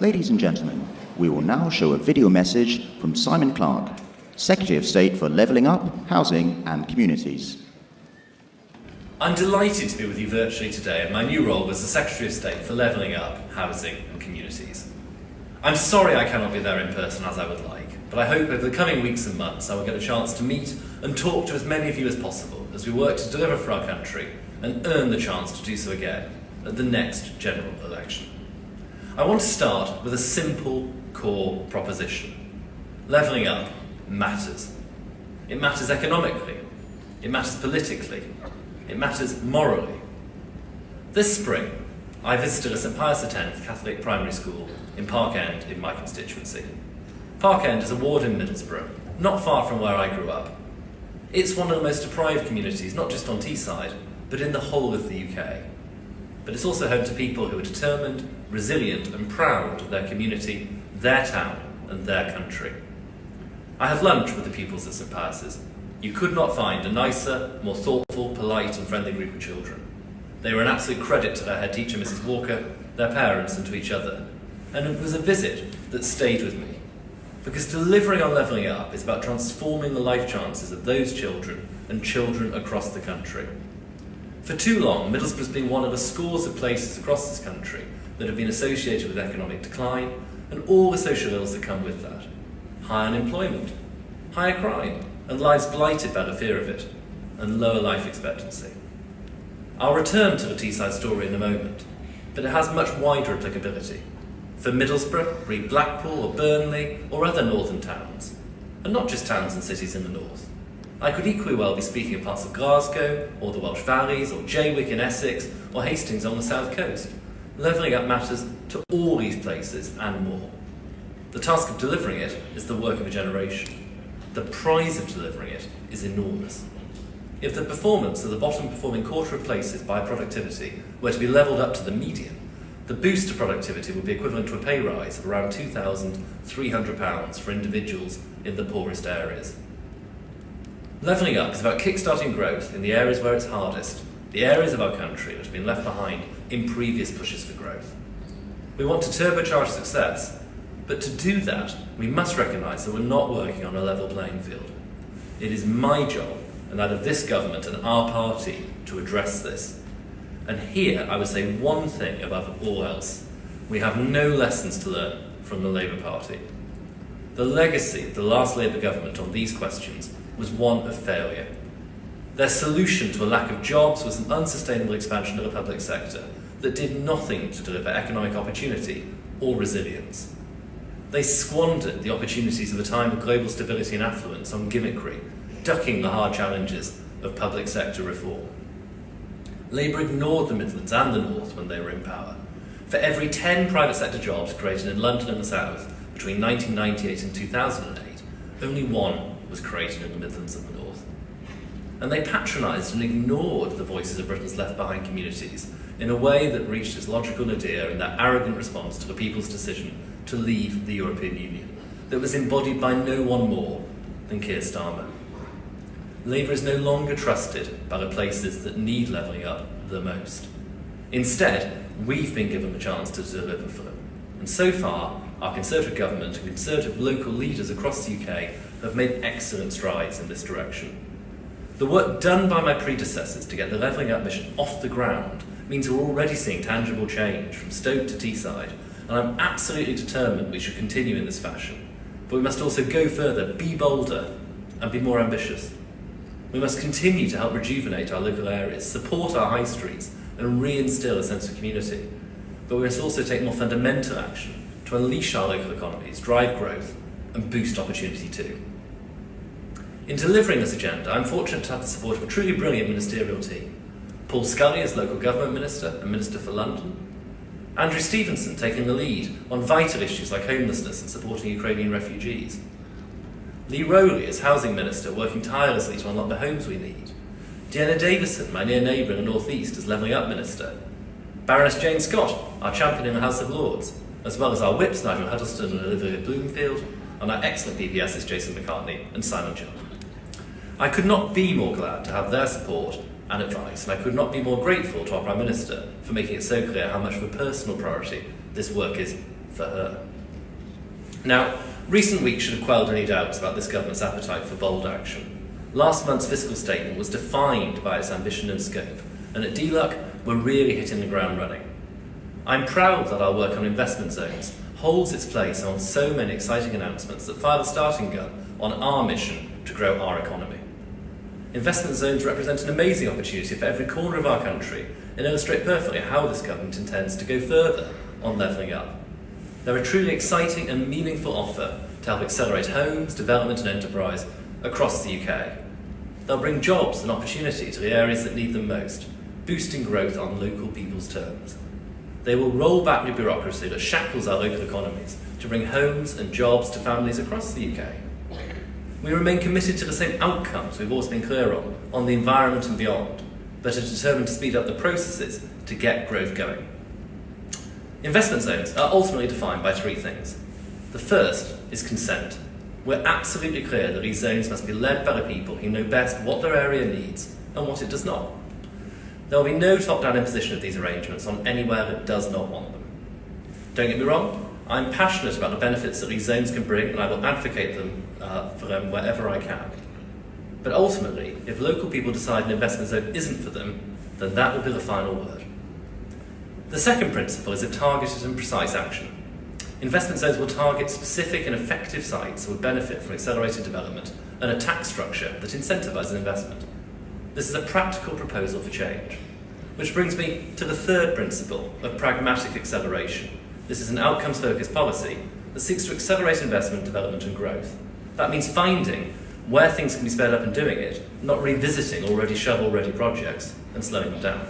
Ladies and gentlemen, we will now show a video message from Simon Clarke, Secretary of State for Levelling Up, Housing and Communities. I'm delighted to be with you virtually today in my new role as the Secretary of State for Levelling Up, Housing and Communities. I'm sorry I cannot be there in person as I would like, but I hope over the coming weeks and months I will get a chance to meet and talk to as many of you as possible as we work to deliver for our country and earn the chance to do so again at the next general election. I want to start with a simple core proposition. Levelling up matters. It matters economically, it matters politically, it matters morally. This spring, I visited a St Pius X Catholic primary school in Park End in my constituency. Park End is a ward in Middlesbrough, not far from where I grew up. It's one of the most deprived communities, not just on Teesside, but in the whole of the UK. But it's also home to people who are determined, resilient and proud of their community, their town and their country. I had lunch with the pupils at St Pius's. You could not find a nicer, more thoughtful, polite and friendly group of children. They were an absolute credit to their head teacher, Mrs Walker, their parents and to each other. And it was a visit that stayed with me. Because delivering on Levelling Up is about transforming the life chances of those children and children across the country. For too long, Middlesbrough has been one of the scores of places across this country that have been associated with economic decline and all the social ills that come with that. High unemployment, higher crime, and lives blighted by the fear of it, and lower life expectancy. I'll return to the Teesside story in a moment, but it has much wider applicability. For Middlesbrough, read Blackpool or Burnley or other northern towns, and not just towns and cities in the north. I could equally well be speaking of parts of Glasgow, or the Welsh Valleys, or Jaywick in Essex, or Hastings on the south coast. Levelling up matters to all these places and more. The task of delivering it is the work of a generation. The prize of delivering it is enormous. If the performance of the bottom performing quarter of places by productivity were to be levelled up to the median, the boost to productivity would be equivalent to a pay rise of around £2,300 for individuals in the poorest areas. Levelling up is about kickstarting growth in the areas where it's hardest, the areas of our country that have been left behind in previous pushes for growth. We want to turbocharge success, but to do that, we must recognise that we're not working on a level playing field. It is my job, and that of this government and our party, to address this. And here I would say one thing above all else. We have no lessons to learn from the Labour Party. The legacy of the last Labour government on these questions was one of failure. Their solution to a lack of jobs was an unsustainable expansion of the public sector that did nothing to deliver economic opportunity or resilience. They squandered the opportunities of a time of global stability and affluence on gimmickry, ducking the hard challenges of public sector reform. Labour ignored the Midlands and the North when they were in power. For every 10 private sector jobs created in London and the South between 1998 and 2008, only one was created in the Midlands and the North. And they patronised and ignored the voices of Britain's left-behind communities in a way that reached its logical nadir in their arrogant response to the people's decision to leave the European Union, that was embodied by no one more than Keir Starmer. Labour is no longer trusted by the places that need levelling up the most. Instead, we've been given the chance to deliver for them. And so far, our Conservative government and Conservative local leaders across the UK have made excellent strides in this direction. The work done by my predecessors to get the Levelling Up mission off the ground means we're already seeing tangible change from Stoke to Teesside, and I'm absolutely determined we should continue in this fashion. But we must also go further, be bolder, and be more ambitious. We must continue to help rejuvenate our local areas, support our high streets, and re-instil a sense of community. But we must also take more fundamental action to unleash our local economies, drive growth, and boost opportunity too. In delivering this agenda, I'm fortunate to have the support of a truly brilliant ministerial team. Paul Scully as Local Government Minister and Minister for London, Andrew Stevenson taking the lead on vital issues like homelessness and supporting Ukrainian refugees, Lee Rowley as Housing Minister working tirelessly to unlock the homes we need, Deanna Davison, my near neighbour in the North East, as Levelling Up Minister, Baroness Jane Scott, our champion in the House of Lords, as well as our whips Nigel Huddleston and Olivia Bloomfield, and our excellent PPSs Jason McCartney and Simon John. I could not be more glad to have their support and advice, and I could not be more grateful to our Prime Minister for making it so clear how much of a personal priority this work is for her. Now, recent weeks should have quelled any doubts about this government's appetite for bold action. Last month's fiscal statement was defined by its ambition and scope, and at DLUC, we're really hitting the ground running. I'm proud that our work on investment zones holds its place on so many exciting announcements that fire the starting gun on our mission to grow our economy. Investment zones represent an amazing opportunity for every corner of our country and illustrate perfectly how this government intends to go further on levelling up. They're a truly exciting and meaningful offer to help accelerate homes, development and enterprise across the UK. They'll bring jobs and opportunity to the areas that need them most, boosting growth on local people's terms. They will roll back the bureaucracy that shackles our local economies to bring homes and jobs to families across the UK. We remain committed to the same outcomes we've always been clear on the environment and beyond, but are determined to speed up the processes to get growth going. Investment zones are ultimately defined by three things. The first is consent. We're absolutely clear that these zones must be led by the people who know best what their area needs and what it does not. There will be no top-down imposition of these arrangements on anywhere that does not want them. Don't get me wrong, I'm passionate about the benefits that these zones can bring, and I will advocate for them wherever I can. But ultimately, if local people decide an investment zone isn't for them, then that will be the final word. The second principle is of targeted and precise action. Investment zones will target specific and effective sites that would benefit from accelerated development and a tax structure that incentivises investment. This is a practical proposal for change. Which brings me to the third principle of pragmatic acceleration. This is an outcomes-focused policy that seeks to accelerate investment, development and growth. That means finding where things can be sped up and doing it, not revisiting already shovel-ready projects and slowing them down.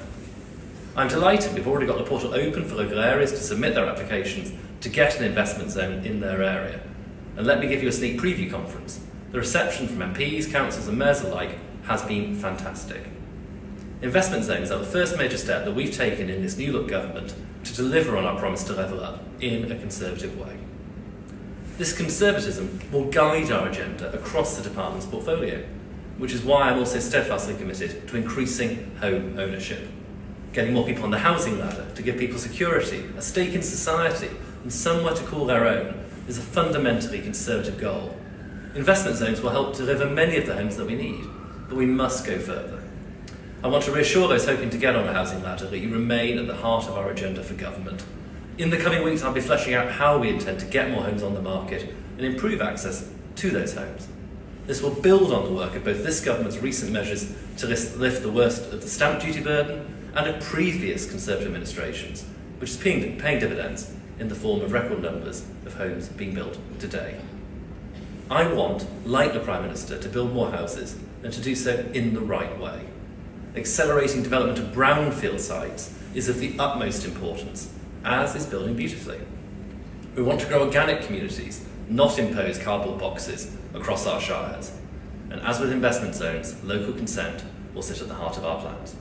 I'm delighted we've already got the portal open for local areas to submit their applications to get an investment zone in their area. And let me give you a sneak preview conference. The reception from MPs, councils and mayors alike has been fantastic. Investment zones are the first major step that we've taken in this new look government to deliver on our promise to level up in a conservative way. This conservatism will guide our agenda across the department's portfolio, which is why I'm also steadfastly committed to increasing home ownership. Getting more people on the housing ladder to give people security, a stake in society and somewhere to call their own is a fundamentally conservative goal. Investment zones will help deliver many of the homes that we need, but we must go further. I want to reassure those hoping to get on the housing ladder that you remain at the heart of our agenda for government. In the coming weeks, I'll be fleshing out how we intend to get more homes on the market and improve access to those homes. This will build on the work of both this government's recent measures to lift the worst of the stamp duty burden and of previous Conservative administrations, which is paying dividends in the form of record numbers of homes being built today. I want, like the Prime Minister, to build more houses and to do so in the right way. Accelerating development of brownfield sites is of the utmost importance, as is building beautifully. We want to grow organic communities, not impose cardboard boxes across our shires. And as with investment zones, local consent will sit at the heart of our plans.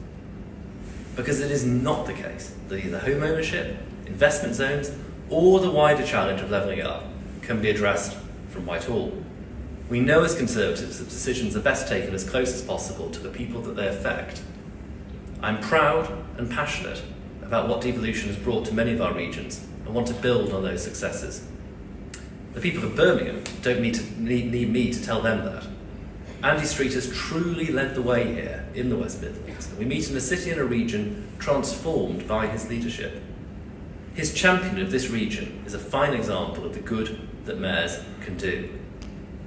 Because it is not the case that either home ownership, investment zones, or the wider challenge of levelling up can be addressed from Whitehall. We know as Conservatives that decisions are best taken as close as possible to the people that they affect. I'm proud and passionate about what devolution has brought to many of our regions and want to build on those successes. The people of Birmingham don't need me to tell them that. Andy Street has truly led the way here in the West Midlands. We meet in a city and a region transformed by his leadership. His champion of this region is a fine example of the good that mayors can do.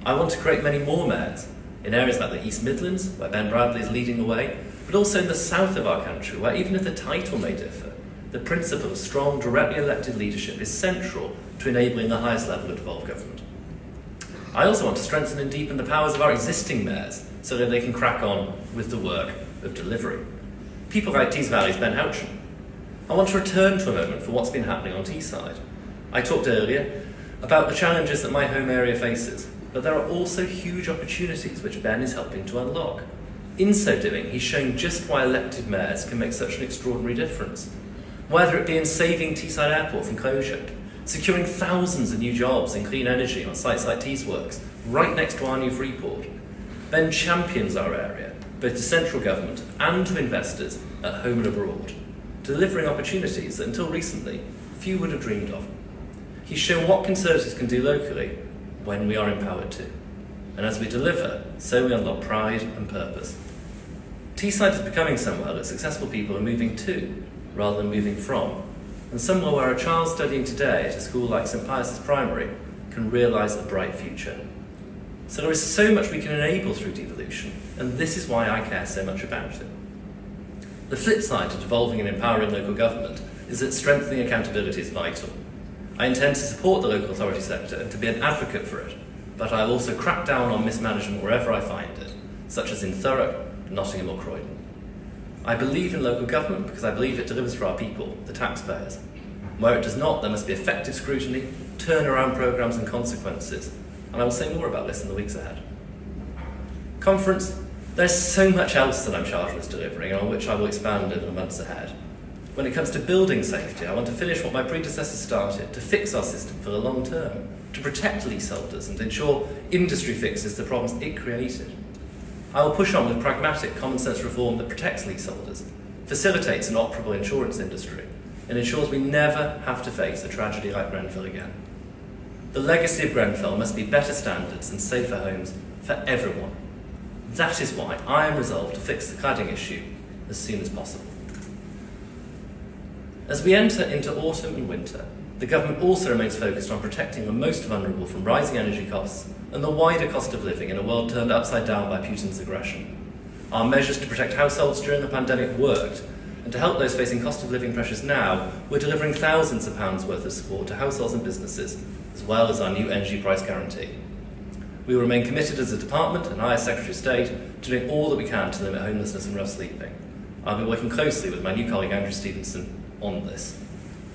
I want to create many more mayors in areas like the East Midlands, where Ben Bradley is leading the way, but also in the south of our country, where even if the title may differ, the principle of strong, directly elected leadership is central to enabling the highest level of devolved government. I also want to strengthen and deepen the powers of our existing mayors so that they can crack on with the work of delivery. People like Tees Valley's Ben Houchin. I want to return to a moment for what's been happening on Teesside. I talked earlier about the challenges that my home area faces, but there are also huge opportunities which Ben is helping to unlock. In so doing, he's shown just why elected mayors can make such an extraordinary difference. Whether it be in saving Teesside Airport from closure, securing thousands of new jobs in clean energy on sites like Teesworks, right next to our new Freeport. Ben champions our area, both to central government and to investors at home and abroad, delivering opportunities that until recently few would have dreamed of. He's shown what Conservatives can do locally when we are empowered to. And as we deliver, so we unlock pride and purpose. Teesside is becoming somewhere that successful people are moving to, rather than moving from, and somewhere where a child studying today at a school like St Pius's Primary can realise a bright future. So there is so much we can enable through devolution, and this is why I care so much about it. The flip side to devolving and empowering local government is that strengthening accountability is vital. I intend to support the local authority sector and to be an advocate for it, but I'll also crack down on mismanagement wherever I find it, such as in Thurrock, Nottingham or Croydon. I believe in local government because I believe it delivers for our people, the taxpayers. Where it does not, there must be effective scrutiny, turnaround programmes and consequences, and I will say more about this in the weeks ahead. Conference, there's so much else that I'm charged with delivering and on which I will expand in the months ahead. When it comes to building safety, I want to finish what my predecessors started, to fix our system for the long term, to protect leaseholders and ensure industry fixes the problems it created. I will push on with pragmatic, common sense reform that protects leaseholders, facilitates an operable insurance industry, and ensures we never have to face a tragedy like Grenfell again. The legacy of Grenfell must be better standards and safer homes for everyone. That is why I am resolved to fix the cladding issue as soon as possible. As we enter into autumn and winter, the government also remains focused on protecting the most vulnerable from rising energy costs and the wider cost of living in a world turned upside down by Putin's aggression. Our measures to protect households during the pandemic worked, and to help those facing cost of living pressures now, we're delivering thousands of pounds worth of support to households and businesses, as well as our new energy price guarantee. We will remain committed as a department, and I as Secretary of State, to doing all that we can to limit homelessness and rough sleeping. I'll be working closely with my new colleague Andrew Stevenson on this.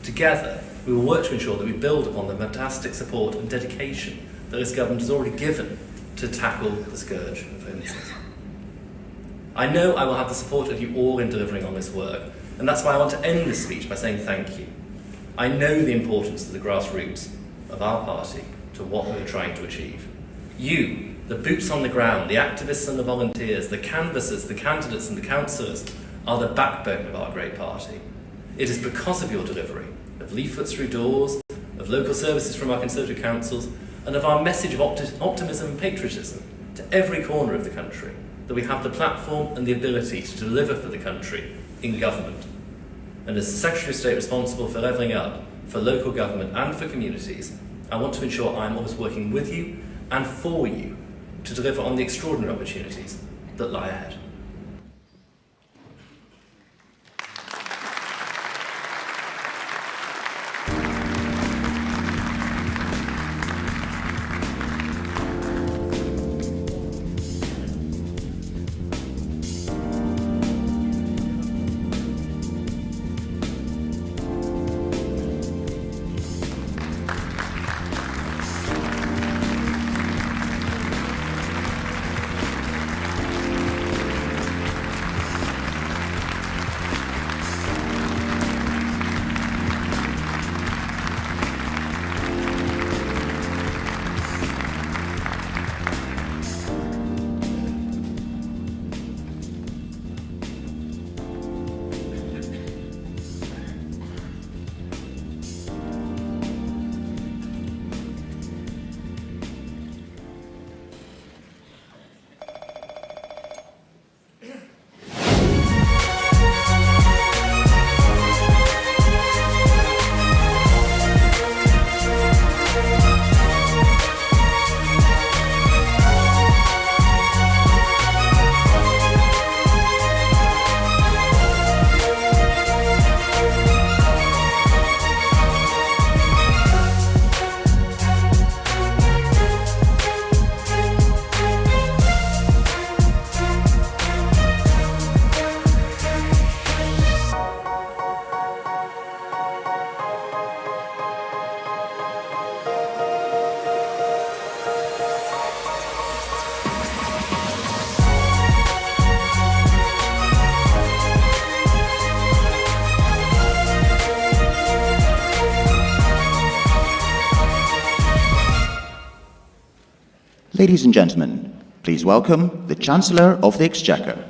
Together, we will work to ensure that we build upon the fantastic support and dedication that this government has already given to tackle the scourge of homelessness. I know I will have the support of you all in delivering on this work, and that's why I want to end this speech by saying thank you. I know the importance of the grassroots of our party to what we're trying to achieve. You, the boots on the ground, the activists and the volunteers, the canvassers, the candidates and the councillors, are the backbone of our great party. It is because of your delivery, of leaflets through doors, of local services from our Conservative councils, and of our message of optimism and patriotism to every corner of the country, that we have the platform and the ability to deliver for the country in government. And as the Secretary of State responsible for levelling up, for local government and for communities, I want to ensure I am always working with you and for you to deliver on the extraordinary opportunities that lie ahead. Ladies and gentlemen, please welcome the Chancellor of the Exchequer.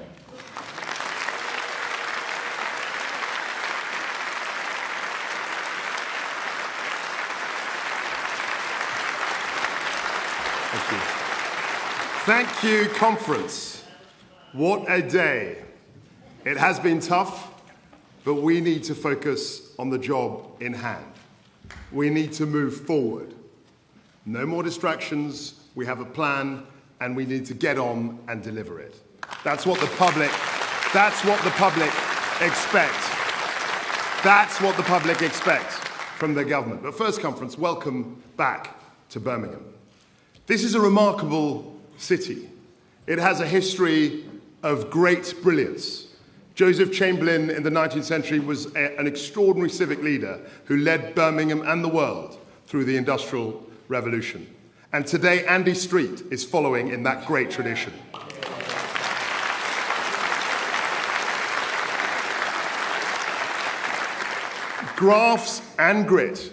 Thank you. Thank you, conference. What a day. It has been tough, but we need to focus on the job in hand. We need to move forward. No more distractions, we have a plan, and we need to get on and deliver it. That's what the public expect. That's what the public expects from the government. But first, conference, welcome back to Birmingham. This is a remarkable city. It has a history of great brilliance. Joseph Chamberlain in the 19th century was an extraordinary civic leader who led Birmingham and the world through the Industrial Revolution. And today, Andy Street is following in that great tradition. Grafts and grit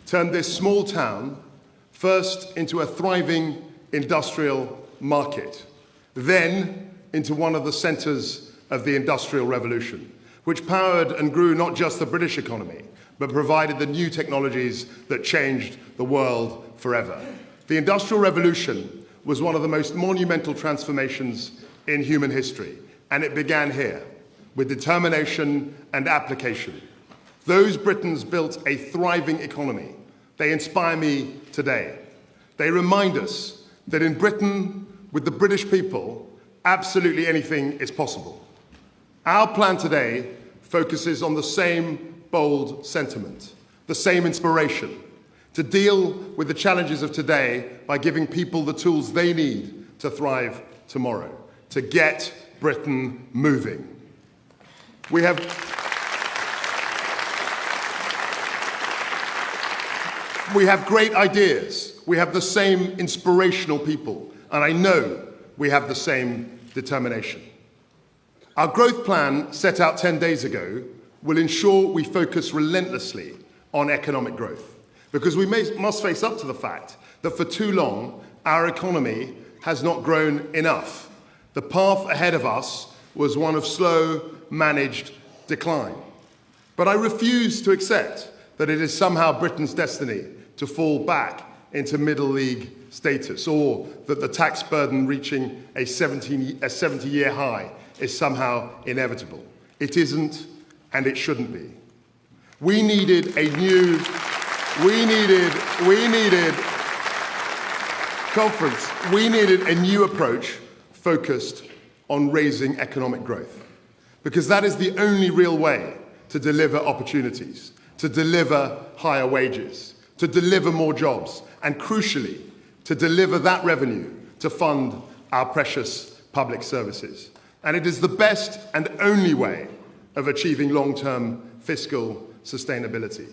turned this small town first into a thriving industrial market, then into one of the centres of the Industrial Revolution, which powered and grew not just the British economy, but provided the new technologies that changed the world forever. The Industrial Revolution was one of the most monumental transformations in human history, and it began here, with determination and application. Those Britons built a thriving economy. They inspire me today. They remind us that in Britain, with the British people, absolutely anything is possible. Our plan today focuses on the same bold sentiment, the same inspiration, to deal with the challenges of today by giving people the tools they need to thrive tomorrow, to get Britain moving. We have great ideas. We have the same inspirational people, and I know we have the same determination. Our growth plan, set out 10 days ago, will ensure we focus relentlessly on economic growth, because we must face up to the fact that for too long, our economy has not grown enough. The path ahead of us was one of slow, managed decline. But I refuse to accept that it is somehow Britain's destiny to fall back into middle league status, or that the tax burden reaching a 70-year high is somehow inevitable. It isn't, and it shouldn't be. We needed a new approach focused on raising economic growth, because that is the only real way to deliver opportunities, to deliver higher wages, to deliver more jobs, and crucially, to deliver that revenue to fund our precious public services. And it is the best and only way of achieving long-term fiscal sustainability.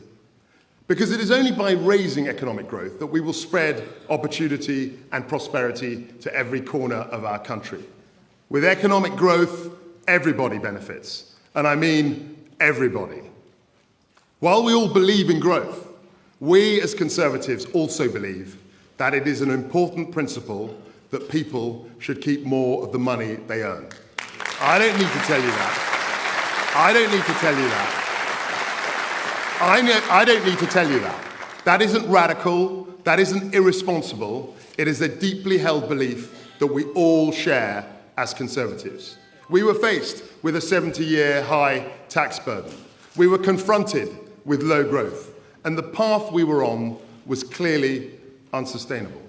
Because it is only by raising economic growth that we will spread opportunity and prosperity to every corner of our country. With economic growth, everybody benefits, and I mean everybody. While we all believe in growth, we as Conservatives also believe that it is an important principle that people should keep more of the money they earn. I don't need to tell you that. I don't need to tell you that. I don't need to tell you that. That isn't radical, that isn't irresponsible. It is a deeply held belief that we all share as Conservatives. We were faced with a 70-year high tax burden. We were confronted with low growth. And the path we were on was clearly unsustainable.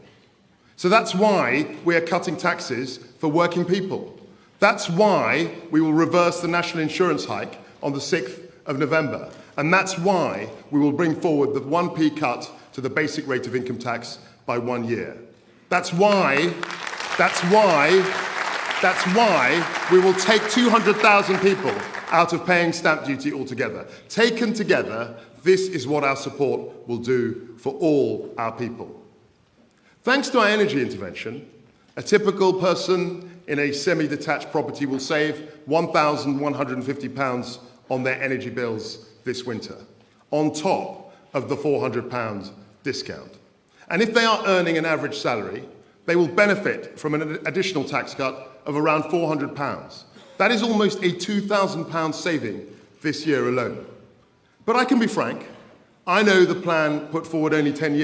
So that's why we are cutting taxes for working people. That's why we will reverse the national insurance hike on the 6th of November. And that's why we will bring forward the 1p cut to the basic rate of income tax by 1 year. That's why we will take 200,000 people out of paying stamp duty altogether. Taken together, this is what our support will do for all our people. Thanks to our energy intervention, a typical person in a semi-detached property will save £1,150 on their energy bills this winter, on top of the £400 discount. And if they are earning an average salary, they will benefit from an additional tax cut of around £400. That is almost a £2,000 saving this year alone. But I can be frank, I know the plan put forward only 10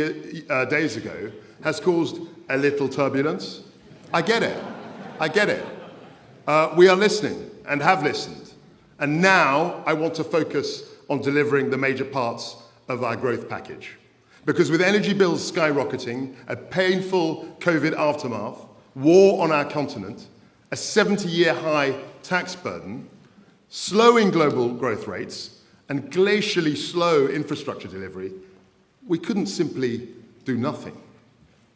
days ago has caused a little turbulence. I get it. I get it. We are listening and have listened. And now I want to focus on delivering the major parts of our growth package. Because with energy bills skyrocketing, a painful COVID aftermath, war on our continent, a 70-year high tax burden, slowing global growth rates, and glacially slow infrastructure delivery, we couldn't simply do nothing.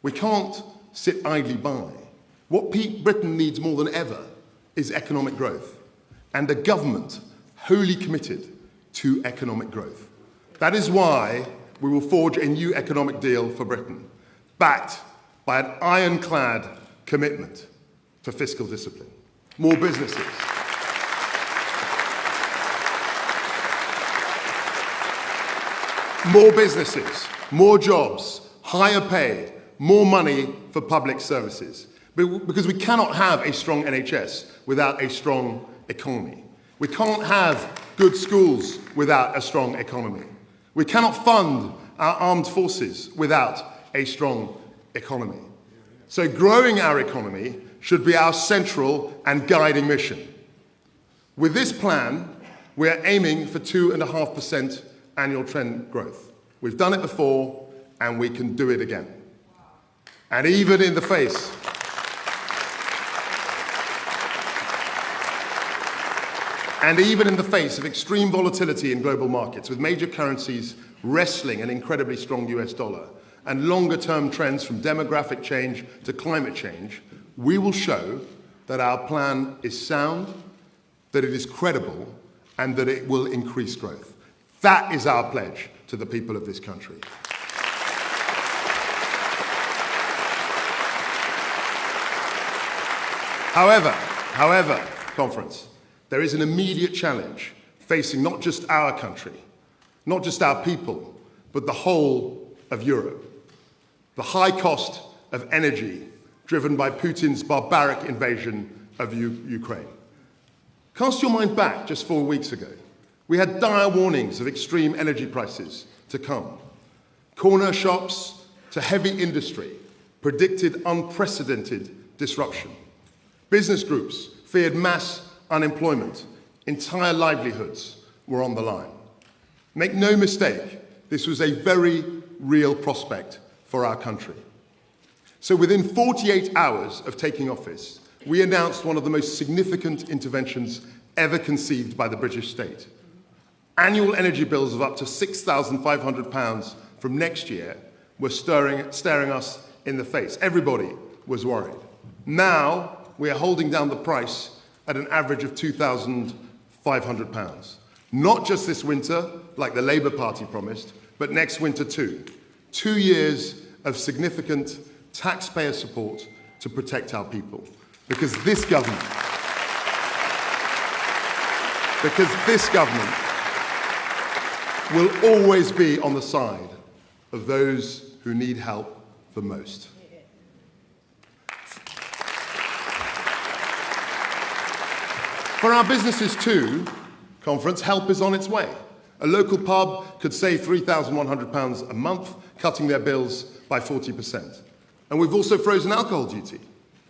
We can't sit idly by. What Britain needs more than ever is economic growth, and a government wholly committed to economic growth. That is why we will forge a new economic deal for Britain, backed by an ironclad commitment to fiscal discipline. More businesses. More businesses, more jobs, higher pay, more money for public services. Because we cannot have a strong NHS without a strong economy. We can't have good schools without a strong economy. We cannot fund our armed forces without a strong economy. So growing our economy should be our central and guiding mission. With this plan, we are aiming for 2.5% annual trend growth. We've done it before, and we can do it again. And even in the face of extreme volatility in global markets, with major currencies wrestling an incredibly strong US dollar, and longer-term trends from demographic change to climate change, we will show that our plan is sound, that it is credible, and that it will increase growth. That is our pledge to the people of this country. However, conference, there is an immediate challenge facing not just our country, not just our people, but the whole of Europe. The high cost of energy driven by Putin's barbaric invasion of Ukraine. Cast your mind back just 4 weeks ago. We had dire warnings of extreme energy prices to come. Corner shops to heavy industry predicted unprecedented disruption. Business groups feared mass unemployment. Entire livelihoods were on the line. Make no mistake, this was a very real prospect for our country. So within 48 hours of taking office, we announced one of the most significant interventions ever conceived by the British state. Annual energy bills of up to £6,500 from next year were staring us in the face. Everybody was worried. Now we are holding down the price at an average of £2,500. Not just this winter, like the Labour Party promised, but next winter too. 2 years of significant taxpayer support to protect our people. Because this government will always be on the side of those who need help the most. For our businesses too, conference, help is on its way. A local pub could save £3,100 a month, cutting their bills by 40%. And we've also frozen alcohol duty.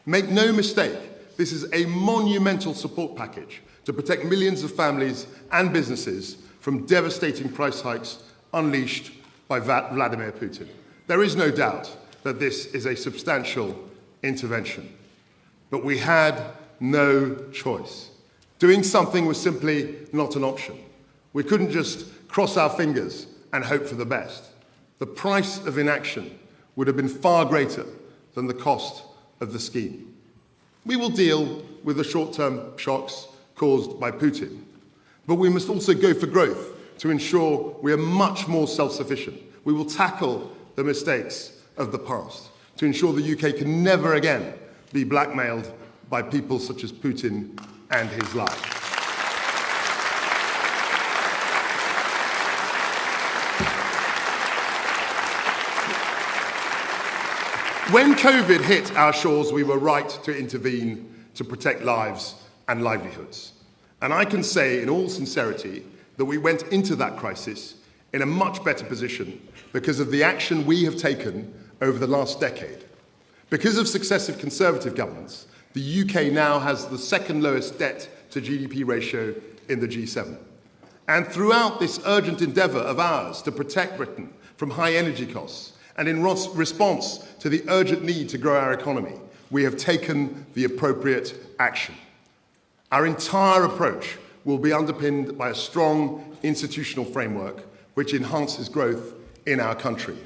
Make no mistake, this is a monumental support package to protect millions of families and businesses from devastating price hikes unleashed by Vladimir Putin. There is no doubt that this is a substantial intervention. But we had no choice. Doing something was simply not an option. We couldn't just cross our fingers and hope for the best. The price of inaction would have been far greater than the cost of the scheme. We will deal with the short-term shocks caused by Putin, but we must also go for growth to ensure we are much more self-sufficient. We will tackle the mistakes of the past to ensure the UK can never again be blackmailed by people such as Putin and his like. When COVID hit our shores, we were right to intervene to protect lives and livelihoods. And I can say in all sincerity that we went into that crisis in a much better position because of the action we have taken over the last decade. Because of successive Conservative governments, the UK now has the second lowest debt to GDP ratio in the G7. And throughout this urgent endeavour of ours to protect Britain from high energy costs, and in response to the urgent need to grow our economy, we have taken the appropriate action. Our entire approach will be underpinned by a strong institutional framework which enhances growth in our country,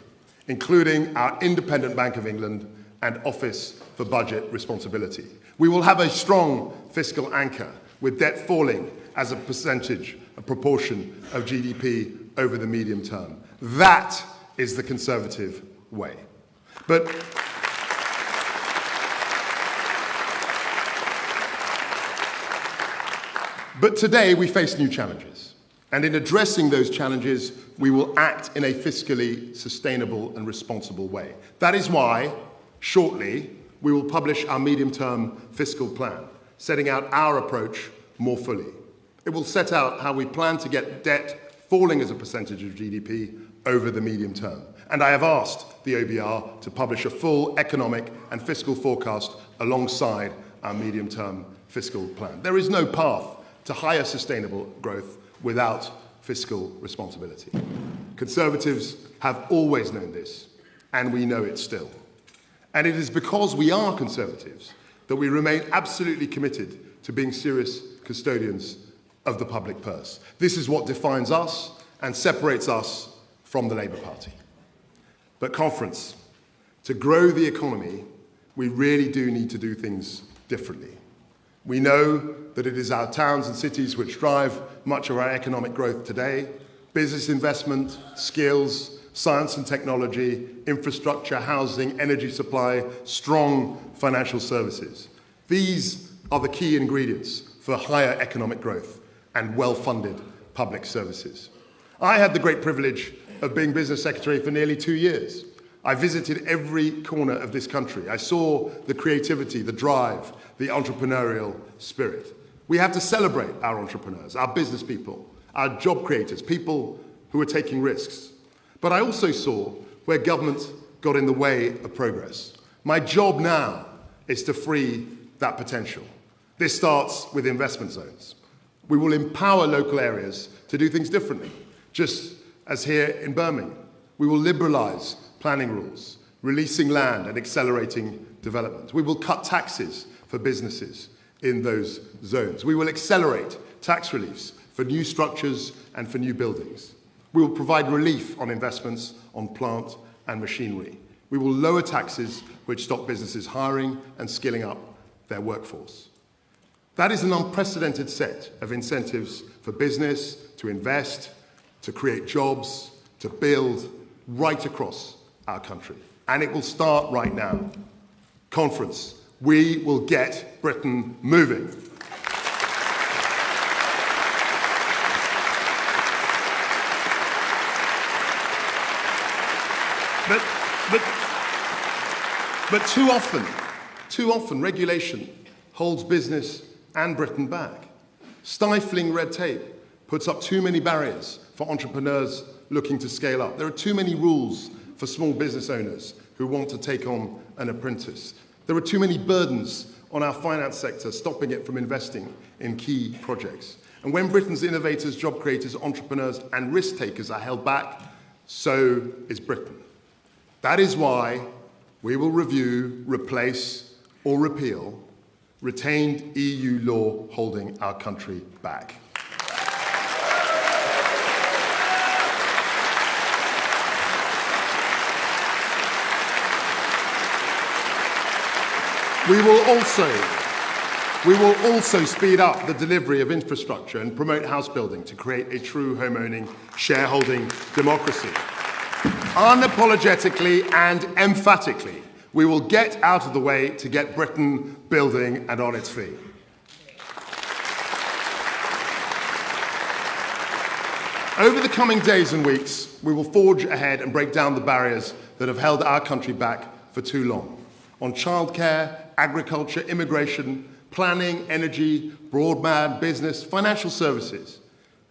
including our independent Bank of England and Office for Budget Responsibility. We will have a strong fiscal anchor, with debt falling as a proportion of GDP over the medium term. That is the Conservative way. But today we face new challenges. And in addressing those challenges, we will act in a fiscally sustainable and responsible way. That is why, shortly, we will publish our medium-term fiscal plan, setting out our approach more fully. It will set out how we plan to get debt falling as a percentage of GDP over the medium term. And I have asked the OBR to publish a full economic and fiscal forecast alongside our medium-term fiscal plan. There is no path to higher sustainable growth without fiscal responsibility. Conservatives have always known this, and we know it still. And it is because we are Conservatives that we remain absolutely committed to being serious custodians of the public purse. This is what defines us and separates us from the Labour Party. But conference, to grow the economy, we really do need to do things differently. We know that it is our towns and cities which drive much of our economic growth today. Business investment, skills, science and technology, infrastructure, housing, energy supply, strong financial services. These are the key ingredients for higher economic growth and well-funded public services. I had the great privilege of being Business Secretary for nearly 2 years. I visited every corner of this country. I saw the creativity, the drive, the entrepreneurial spirit. We have to celebrate our entrepreneurs, our business people, our job creators, people who are taking risks. But I also saw where government got in the way of progress. My job now is to free that potential. This starts with investment zones. We will empower local areas to do things differently, just as here in Birmingham. We will liberalise planning rules, releasing land and accelerating development. We will cut taxes for businesses in those zones. We will accelerate tax reliefs for new structures and for new buildings. We will provide relief on investments on plant and machinery. We will lower taxes which stop businesses hiring and skilling up their workforce. That is an unprecedented set of incentives for business to invest, to create jobs, to build right across our country. And it will start right now. Conference, we will get Britain moving. But too often, regulation holds business and Britain back. Stifling red tape puts up too many barriers for entrepreneurs looking to scale up. There are too many rules for small business owners who want to take on an apprentice. There are too many burdens on our finance sector, stopping it from investing in key projects. And when Britain's innovators, job creators, entrepreneurs, and risk takers are held back, so is Britain. That is why we will review, replace, or repeal retained EU law holding our country back. We will also speed up the delivery of infrastructure and promote house building to create a true home-owning, shareholding democracy. Unapologetically and emphatically, we will get out of the way to get Britain building and on its feet. Over the coming days and weeks, we will forge ahead and break down the barriers that have held our country back for too long. On childcare, agriculture, immigration, planning, energy, broadband, business, financial services.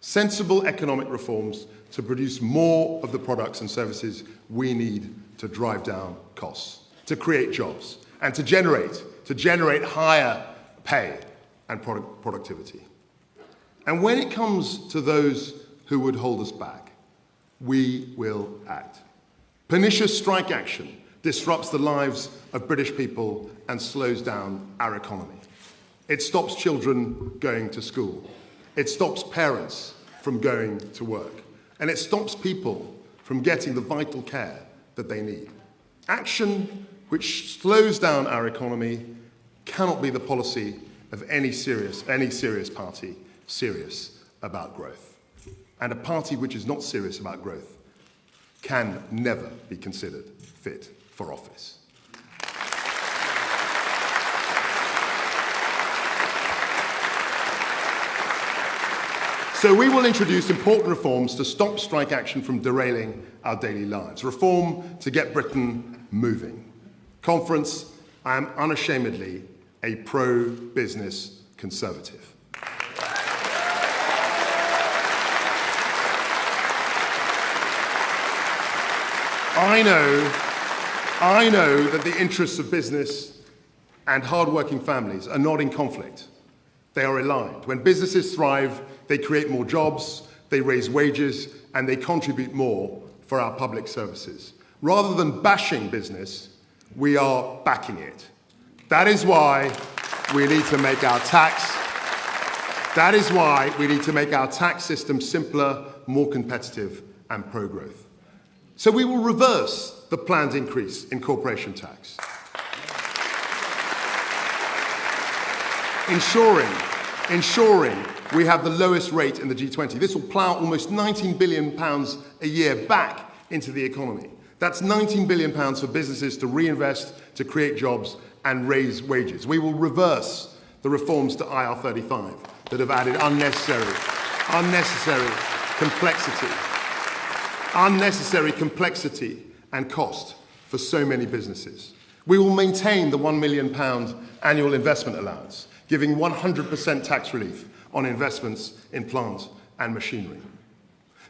Sensible economic reforms to produce more of the products and services we need to drive down costs, to create jobs, and to generate higher pay and productivity. And when it comes to those who would hold us back, we will act. Pernicious strike action disrupts the lives of British people and slows down our economy. It stops children going to school. It stops parents from going to work. And it stops people from getting the vital care that they need. Action which slows down our economy cannot be the policy of any serious party serious about growth. And a party which is not serious about growth can never be considered fit for office. So we will introduce important reforms to stop strike action from derailing our daily lives. Reform to get Britain moving. Conference, I am unashamedly a pro-business conservative. I know that the interests of business and hard-working families are not in conflict. They are aligned. When businesses thrive, they create more jobs, they raise wages, and they contribute more for our public services. Rather than bashing business, we are backing it. That is why we need to make our tax system simpler, more competitive, and pro-growth. So we will reverse the planned increase in corporation tax, ensuring we have the lowest rate in the G20. This will plough almost £19 billion a year back into the economy. That's £19 billion for businesses to reinvest, to create jobs and raise wages. We will reverse the reforms to IR35 that have added unnecessary complexity and cost for so many businesses. We will maintain the £1 million annual investment allowance, giving 100% tax relief on investments in plant and machinery.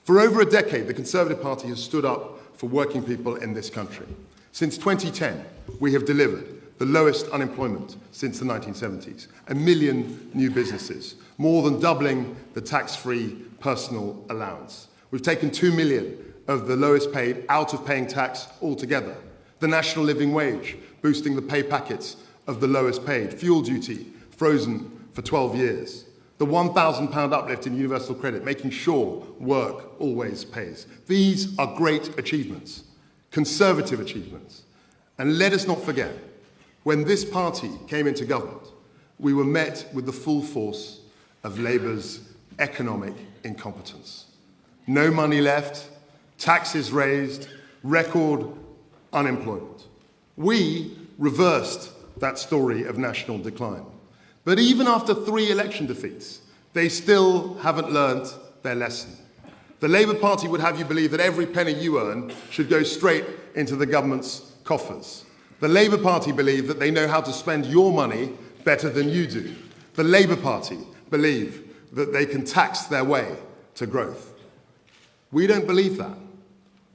For over a decade, the Conservative Party has stood up for working people in this country. Since 2010, we have delivered the lowest unemployment since the 1970s, 1 million new businesses, more than doubling the tax-free personal allowance. We've taken 2 million of the lowest paid out of paying tax altogether. The national living wage, boosting the pay packets of the lowest paid. Fuel duty, frozen for 12 years. The £1,000 uplift in universal credit, making sure work always pays. These are great achievements, conservative achievements. And let us not forget, when this party came into government, we were met with the full force of Labour's economic incompetence. No money left, taxes raised, record unemployment. We reversed that story of national decline. But even after 3 election defeats, they still haven't learned their lesson. The Labour Party would have you believe that every penny you earn should go straight into the government's coffers. The Labour Party believe that they know how to spend your money better than you do. The Labour Party believe that they can tax their way to growth. We don't believe that.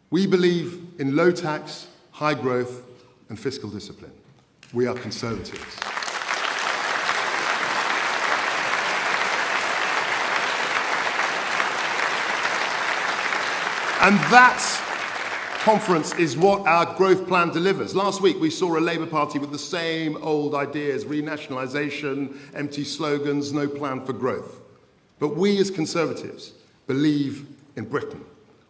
We believe in low tax, high growth, and fiscal discipline. We are conservatives. And that conference is what our growth plan delivers. Last week, we saw a Labour Party with the same old ideas, renationalisation, empty slogans, no plan for growth. But we as Conservatives believe in Britain.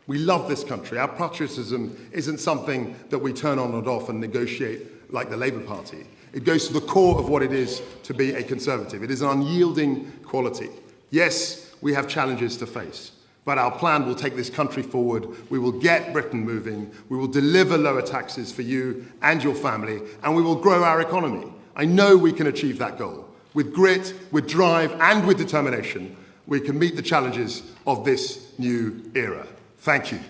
We love this country. Our patriotism isn't something that we turn on and off and negotiate like the Labour Party. It goes to the core of what it is to be a Conservative. It is an unyielding quality. Yes, we have challenges to face. But our plan will take this country forward. We will get Britain moving. We will deliver lower taxes for you and your family. And we will grow our economy. I know we can achieve that goal. With grit, with drive, and with determination, we can meet the challenges of this new era. Thank you.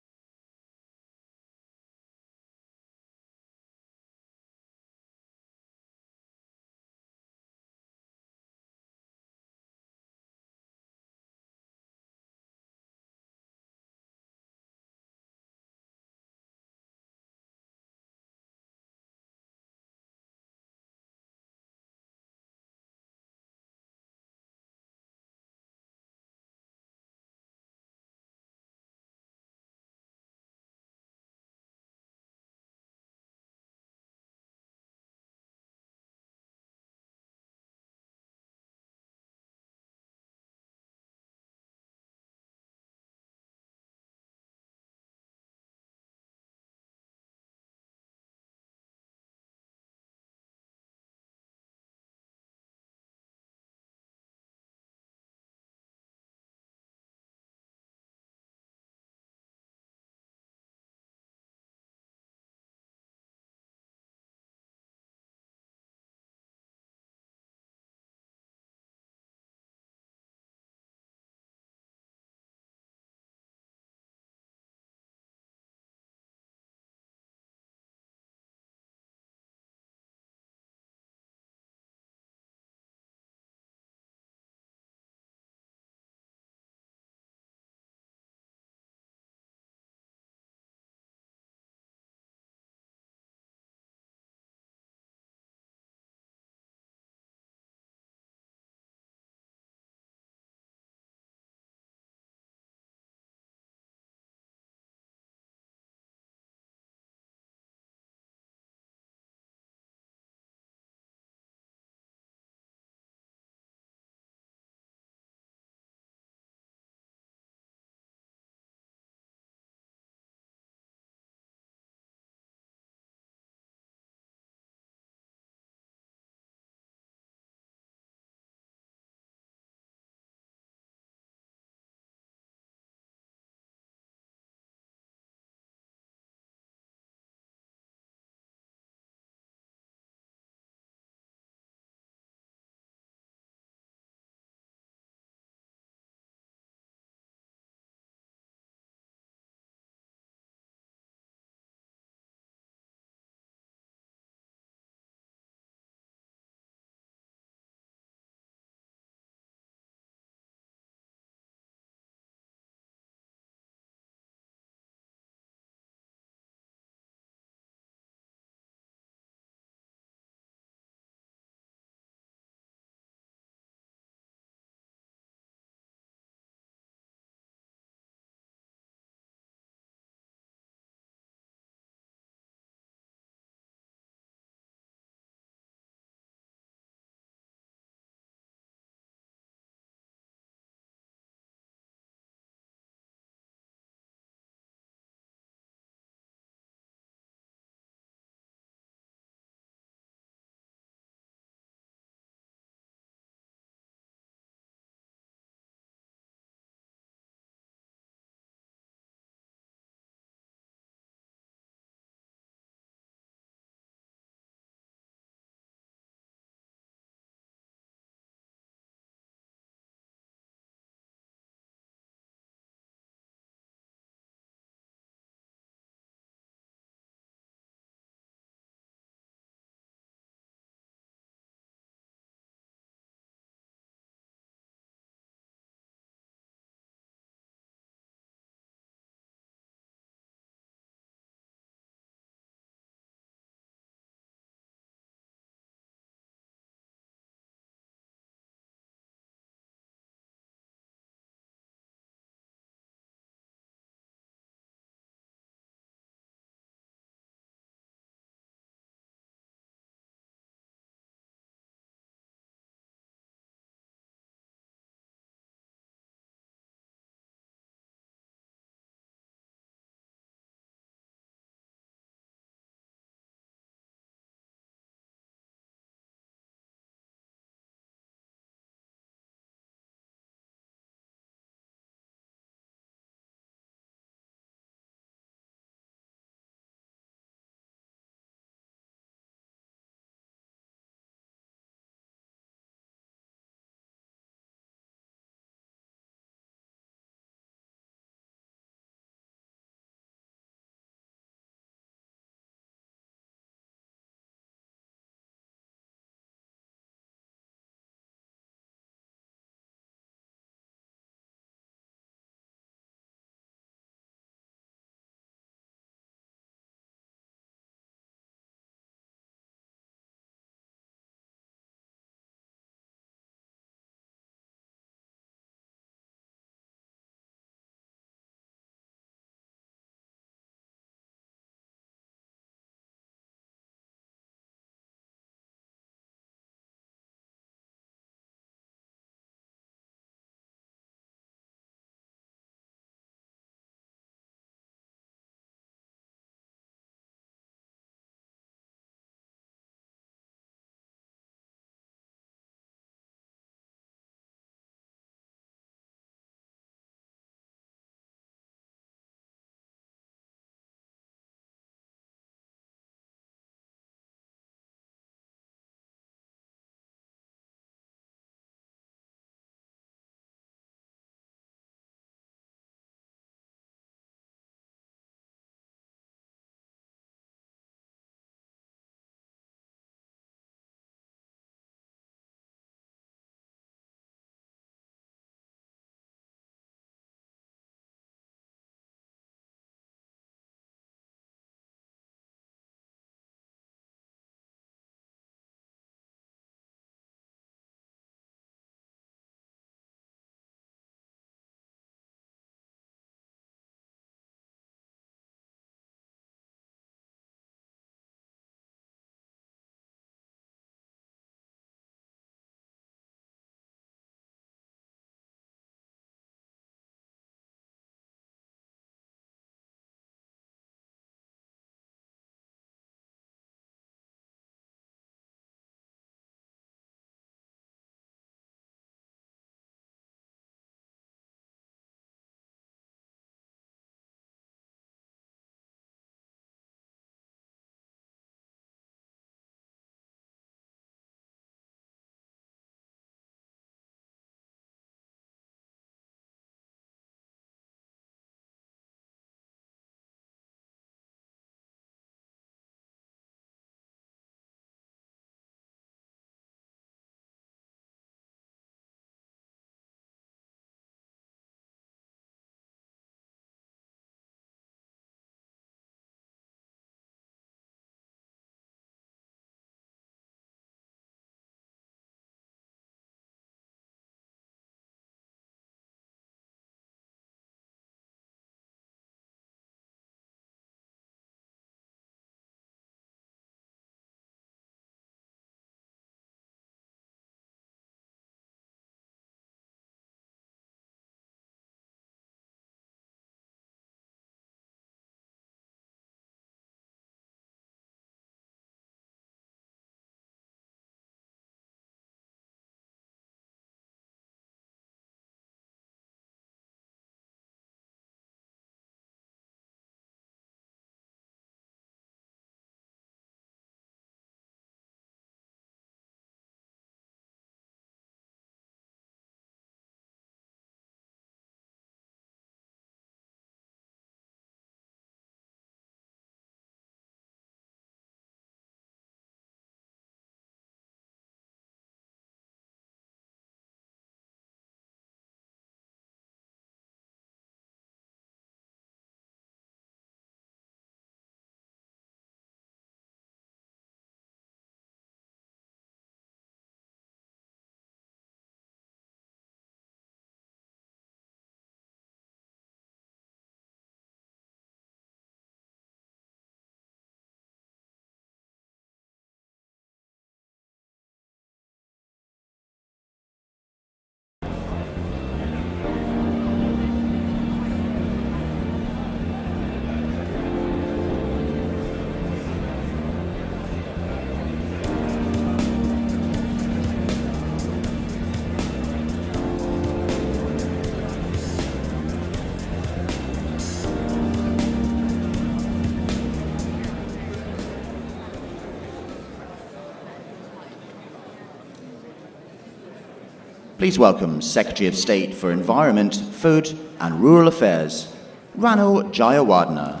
Please welcome Secretary of State for Environment, Food and Rural Affairs, Ranil Jayawardena.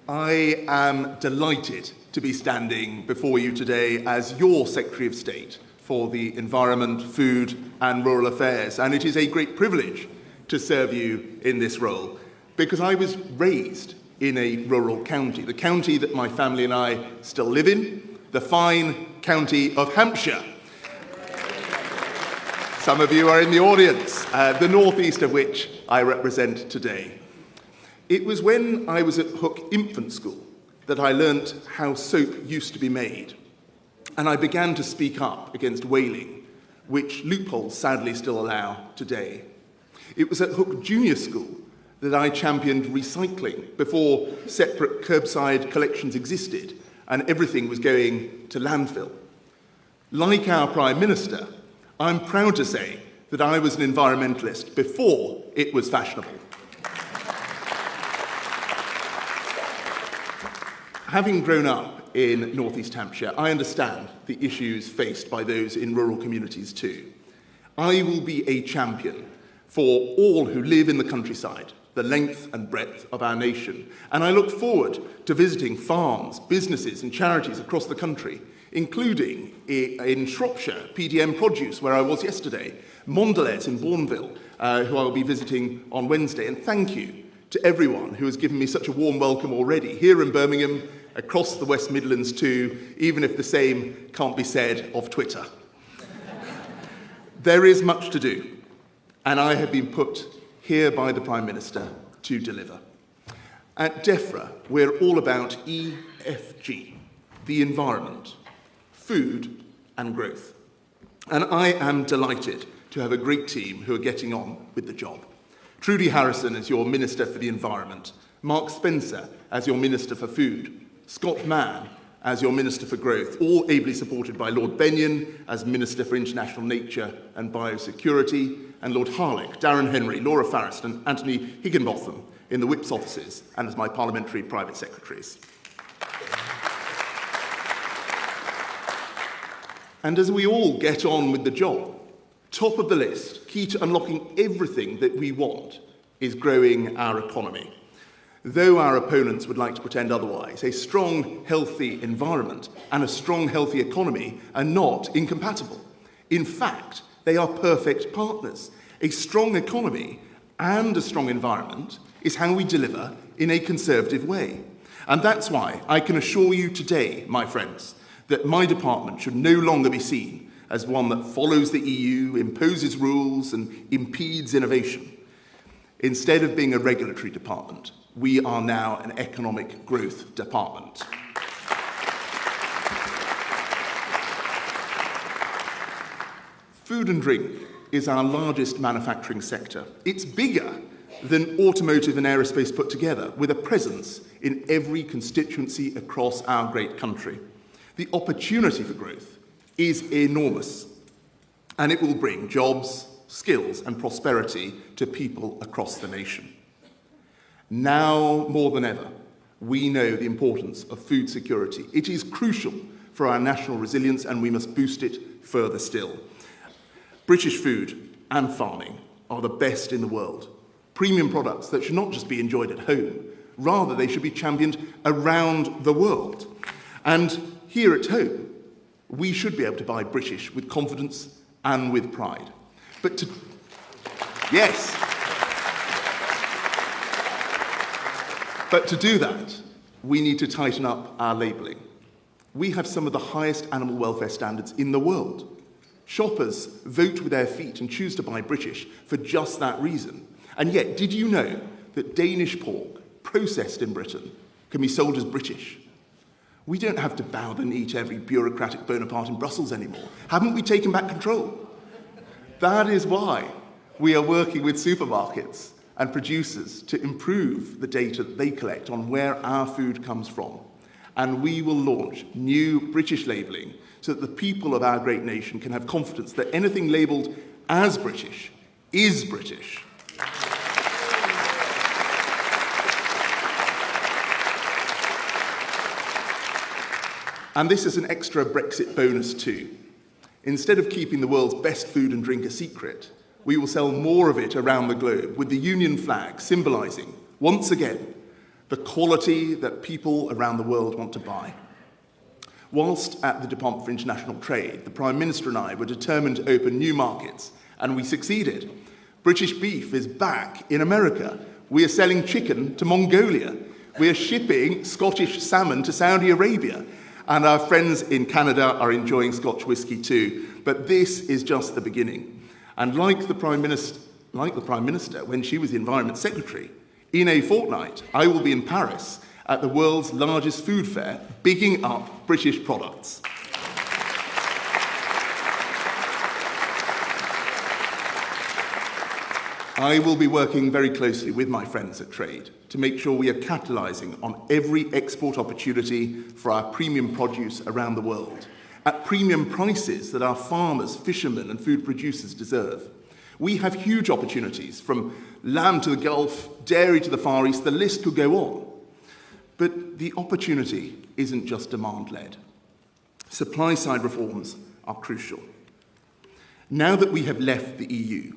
I am delighted to be standing before you today as your Secretary of State for the Environment, Food and Rural Affairs, and it is a great privilege to serve you in this role because I was raised in a rural county, the county that my family and I still live in, the fine county of Hampshire. Some of you are in the audience, the northeast of which I represent today. It was when I was at Hook Infant School that I learnt how soap used to be made, and I began to speak up against whaling, which loopholes sadly still allow today. It was at Hook Junior School that I championed recycling before separate curbside collections existed and everything was going to landfill. Like our Prime Minister, I'm proud to say that I was an environmentalist before it was fashionable. Having grown up in North East Hampshire, I understand the issues faced by those in rural communities too. I will be a champion for all who live in the countryside, the length and breadth of our nation, and I look forward to visiting farms, businesses and charities across the country, including in Shropshire, PDM Produce, where I was yesterday, Mondelez in Bourneville, who I will be visiting on Wednesday, and thank you to everyone who has given me such a warm welcome already, here in Birmingham, across the West Midlands too, even if the same can't be said of Twitter. There is much to do, and I have been put here by the Prime Minister to deliver. At DEFRA, we're all about EFG, the environment, food and growth. And I am delighted to have a great team who are getting on with the job. Trudy Harrison as your Minister for the Environment, Mark Spencer as your Minister for Food, Scott Mann as your Minister for Growth, all ably supported by Lord Benyon as Minister for International Nature and Biosecurity, and Lord Harlech, Darren Henry, Laura Farrist and Anthony Higginbotham in the Whip's offices and as my parliamentary private secretaries. And as we all get on with the job, top of the list, key to unlocking everything that we want, is growing our economy. Though our opponents would like to pretend otherwise, a strong, healthy environment and a strong, healthy economy are not incompatible. In fact, they are perfect partners. A strong economy and a strong environment is how we deliver in a conservative way. And that's why I can assure you today, my friends, that my department should no longer be seen as one that follows the EU, imposes rules and impedes innovation. Instead of being a regulatory department, we are now an economic growth department. Food and drink is our largest manufacturing sector. It's bigger than automotive and aerospace put together, with a presence in every constituency across our great country. The opportunity for growth is enormous, and it will bring jobs, skills and prosperity to people across the nation. Now more than ever, we know the importance of food security. It is crucial for our national resilience, and we must boost it further still. British food and farming are the best in the world. Premium products that should not just be enjoyed at home, rather they should be championed around the world. And here at home, we should be able to buy British with confidence and with pride. Yes. But to do that, we need to tighten up our labelling. We have some of the highest animal welfare standards in the world. Shoppers vote with their feet and choose to buy British for just that reason. And yet, did you know that Danish pork, processed in Britain, can be sold as British? We don't have to bow the knee to every bureaucratic Bonaparte in Brussels anymore. Haven't we taken back control? That is why we are working with supermarkets and producers to improve the data that they collect on where our food comes from. And we will launch new British labelling so that the people of our great nation can have confidence that anything labelled as British is British. And this is an extra Brexit bonus too. Instead of keeping the world's best food and drink a secret, we will sell more of it around the globe, with the Union flag symbolising, once again, the quality that people around the world want to buy. Whilst at the Department for International Trade, the Prime Minister and I were determined to open new markets, and we succeeded. British beef is back in America. We are selling chicken to Mongolia. We are shipping Scottish salmon to Saudi Arabia. And our friends in Canada are enjoying Scotch whisky too. But this is just the beginning. And like the Prime Minister, when she was the Environment Secretary, in a fortnight, I will be in Paris at the world's largest food fair, bigging up British products. I will be working very closely with my friends at Trade to make sure we are capitalising on every export opportunity for our premium produce around the world, at premium prices that our farmers, fishermen and food producers deserve. We have huge opportunities, from lamb to the Gulf, dairy to the Far East, the list could go on. But the opportunity isn't just demand-led. Supply-side reforms are crucial. Now that we have left the EU,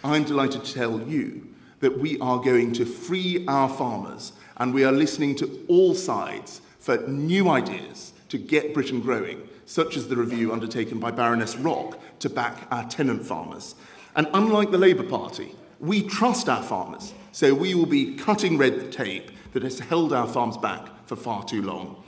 I'm delighted to tell you that we are going to free our farmers, and we are listening to all sides for new ideas to get Britain growing, such as the review undertaken by Baroness Rock to back our tenant farmers. And unlike the Labour Party, we trust our farmers, so we will be cutting red tape that has held our farms back for far too long.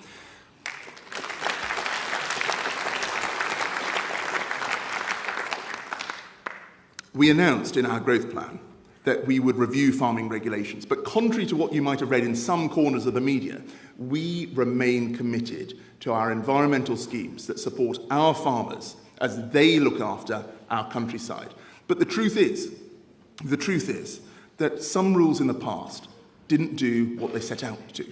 We announced in our growth plan that we would review farming regulations, but contrary to what you might have read in some corners of the media, we remain committed to our environmental schemes that support our farmers as they look after our countryside. But the truth is that some rules in the past didn't do what they set out to.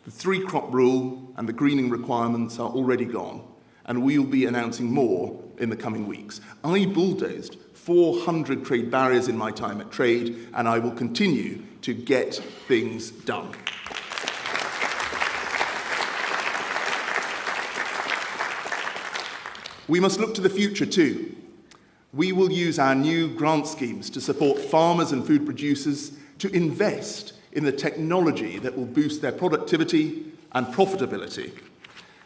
The three-crop rule and the greening requirements are already gone, and we will be announcing more in the coming weeks. I bulldozed 400 trade barriers in my time at Trade, and I will continue to get things done. We must look to the future too. We will use our new grant schemes to support farmers and food producers to invest in the technology that will boost their productivity and profitability.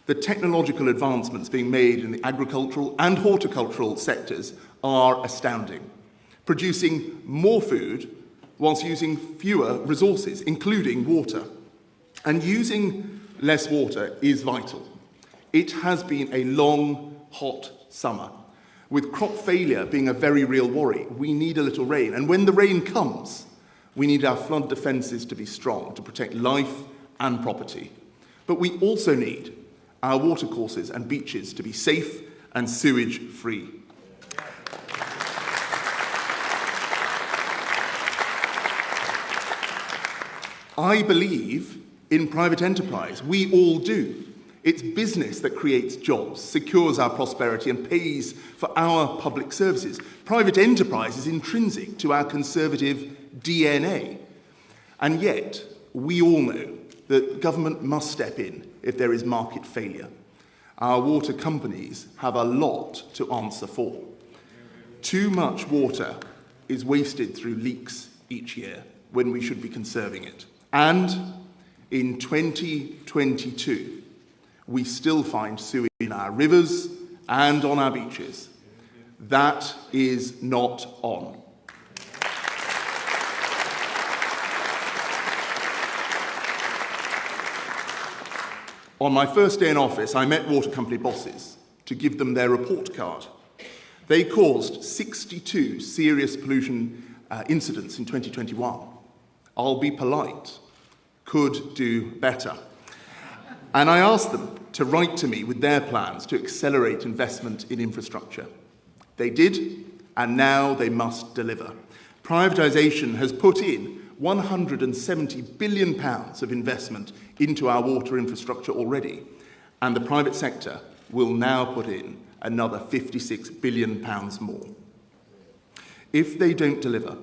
The technological advancements being made in the agricultural and horticultural sectors are astounding, producing more food whilst using fewer resources, including water. And using less water is vital. It has been a long, hot summer, with crop failure being a very real worry. We need a little rain, and when the rain comes, we need our flood defences to be strong to protect life and property. But we also need our watercourses and beaches to be safe and sewage-free. I believe in private enterprise. We all do. It's business that creates jobs, secures our prosperity and pays for our public services. Private enterprise is intrinsic to our Conservative DNA. And yet, we all know that government must step in if there is market failure. Our water companies have a lot to answer for. Too much water is wasted through leaks each year when we should be conserving it. And in 2022, we still find sewage in our rivers and on our beaches. That is not on. On my first day in office, I met water company bosses to give them their report card. They caused 62 serious pollution incidents in 2021. I'll be polite, could do better. And I asked them to write to me with their plans to accelerate investment in infrastructure. They did, and now they must deliver. Privatisation has put in £170 billion of investment into our water infrastructure already, and the private sector will now put in another £56 billion more. If they don't deliver,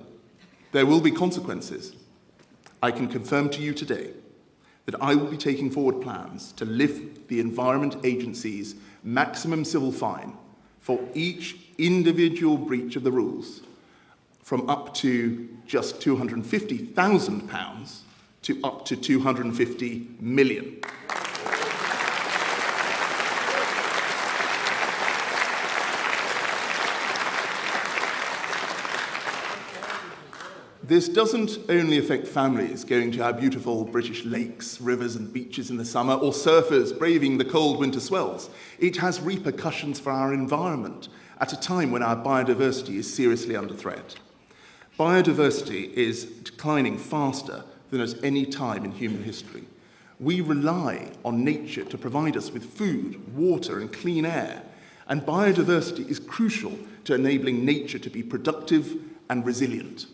there will be consequences. I can confirm to you today that I will be taking forward plans to lift the Environment Agency's maximum civil fine for each individual breach of the rules from up to just £250,000 to up to £250 million. This doesn't only affect families going to our beautiful British lakes, rivers and beaches in the summer, or surfers braving the cold winter swells. It has repercussions for our environment at a time when our biodiversity is seriously under threat. Biodiversity is declining faster than at any time in human history. We rely on nature to provide us with food, water and clean air, and biodiversity is crucial to enabling nature to be productive and resilient.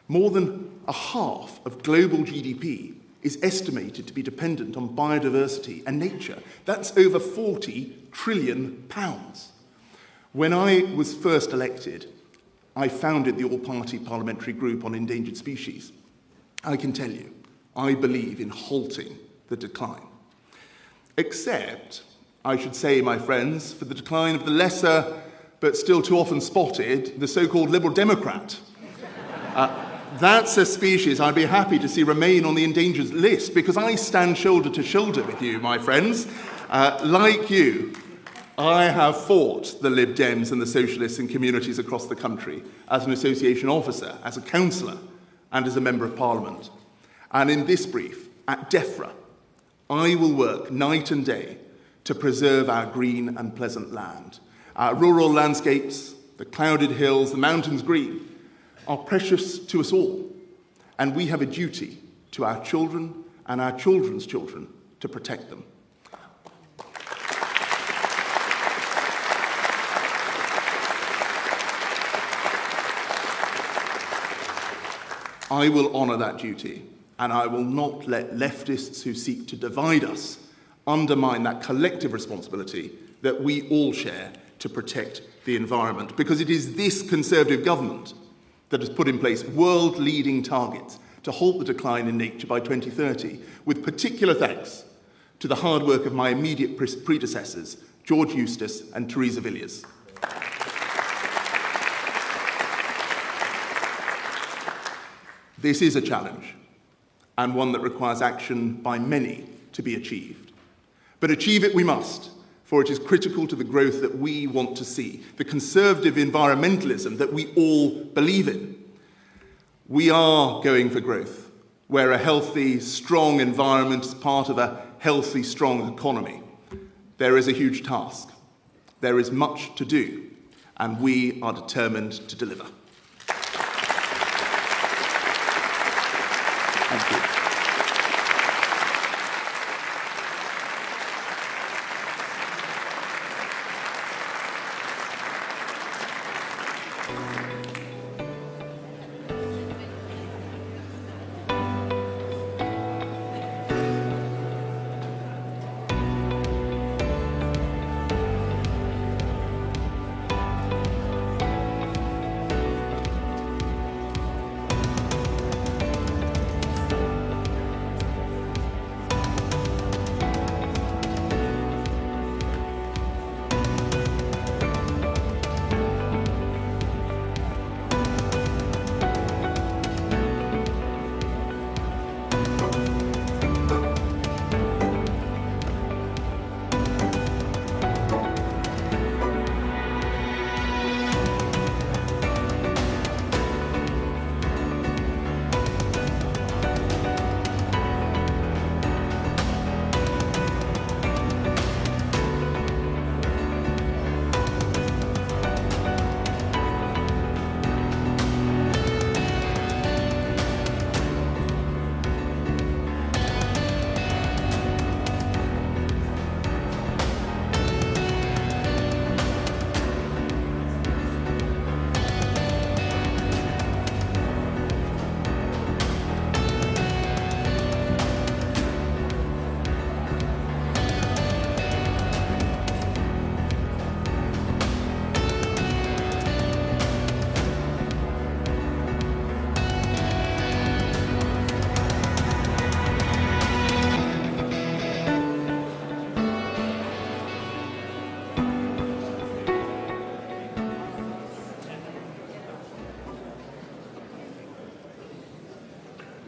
More than a half of global GDP is estimated to be dependent on biodiversity and nature. That's over £40 trillion. When I was first elected, I founded the all-party parliamentary group on endangered species. I can tell you, I believe in halting the decline. Except, I should say, my friends, for the decline of the lesser, but still too often spotted, the so-called Liberal Democrat. That's a species I'd be happy to see remain on the endangered list, because I stand shoulder to shoulder with you, my friends. Like you, I have fought the Lib Dems and the Socialists in communities across the country as an association officer, as a councillor, and as a Member of Parliament. And in this brief, at DEFRA, I will work night and day to preserve our green and pleasant land. Our rural landscapes, the clouded hills, the mountains green, are precious to us all, and we have a duty to our children and our children's children to protect them. I will honour that duty, and I will not let leftists who seek to divide us undermine that collective responsibility that we all share to protect the environment, because it is this Conservative government that has put in place world-leading targets to halt the decline in nature by 2030, with particular thanks to the hard work of my immediate predecessors, George Eustace and Theresa Villiers. This is a challenge, and one that requires action by many to be achieved. But achieve it we must, for it is critical to the growth that we want to see, the conservative environmentalism that we all believe in. We are going for growth, where a healthy, strong environment is part of a healthy, strong economy. There is a huge task. There is much to do, and we are determined to deliver. Thank you.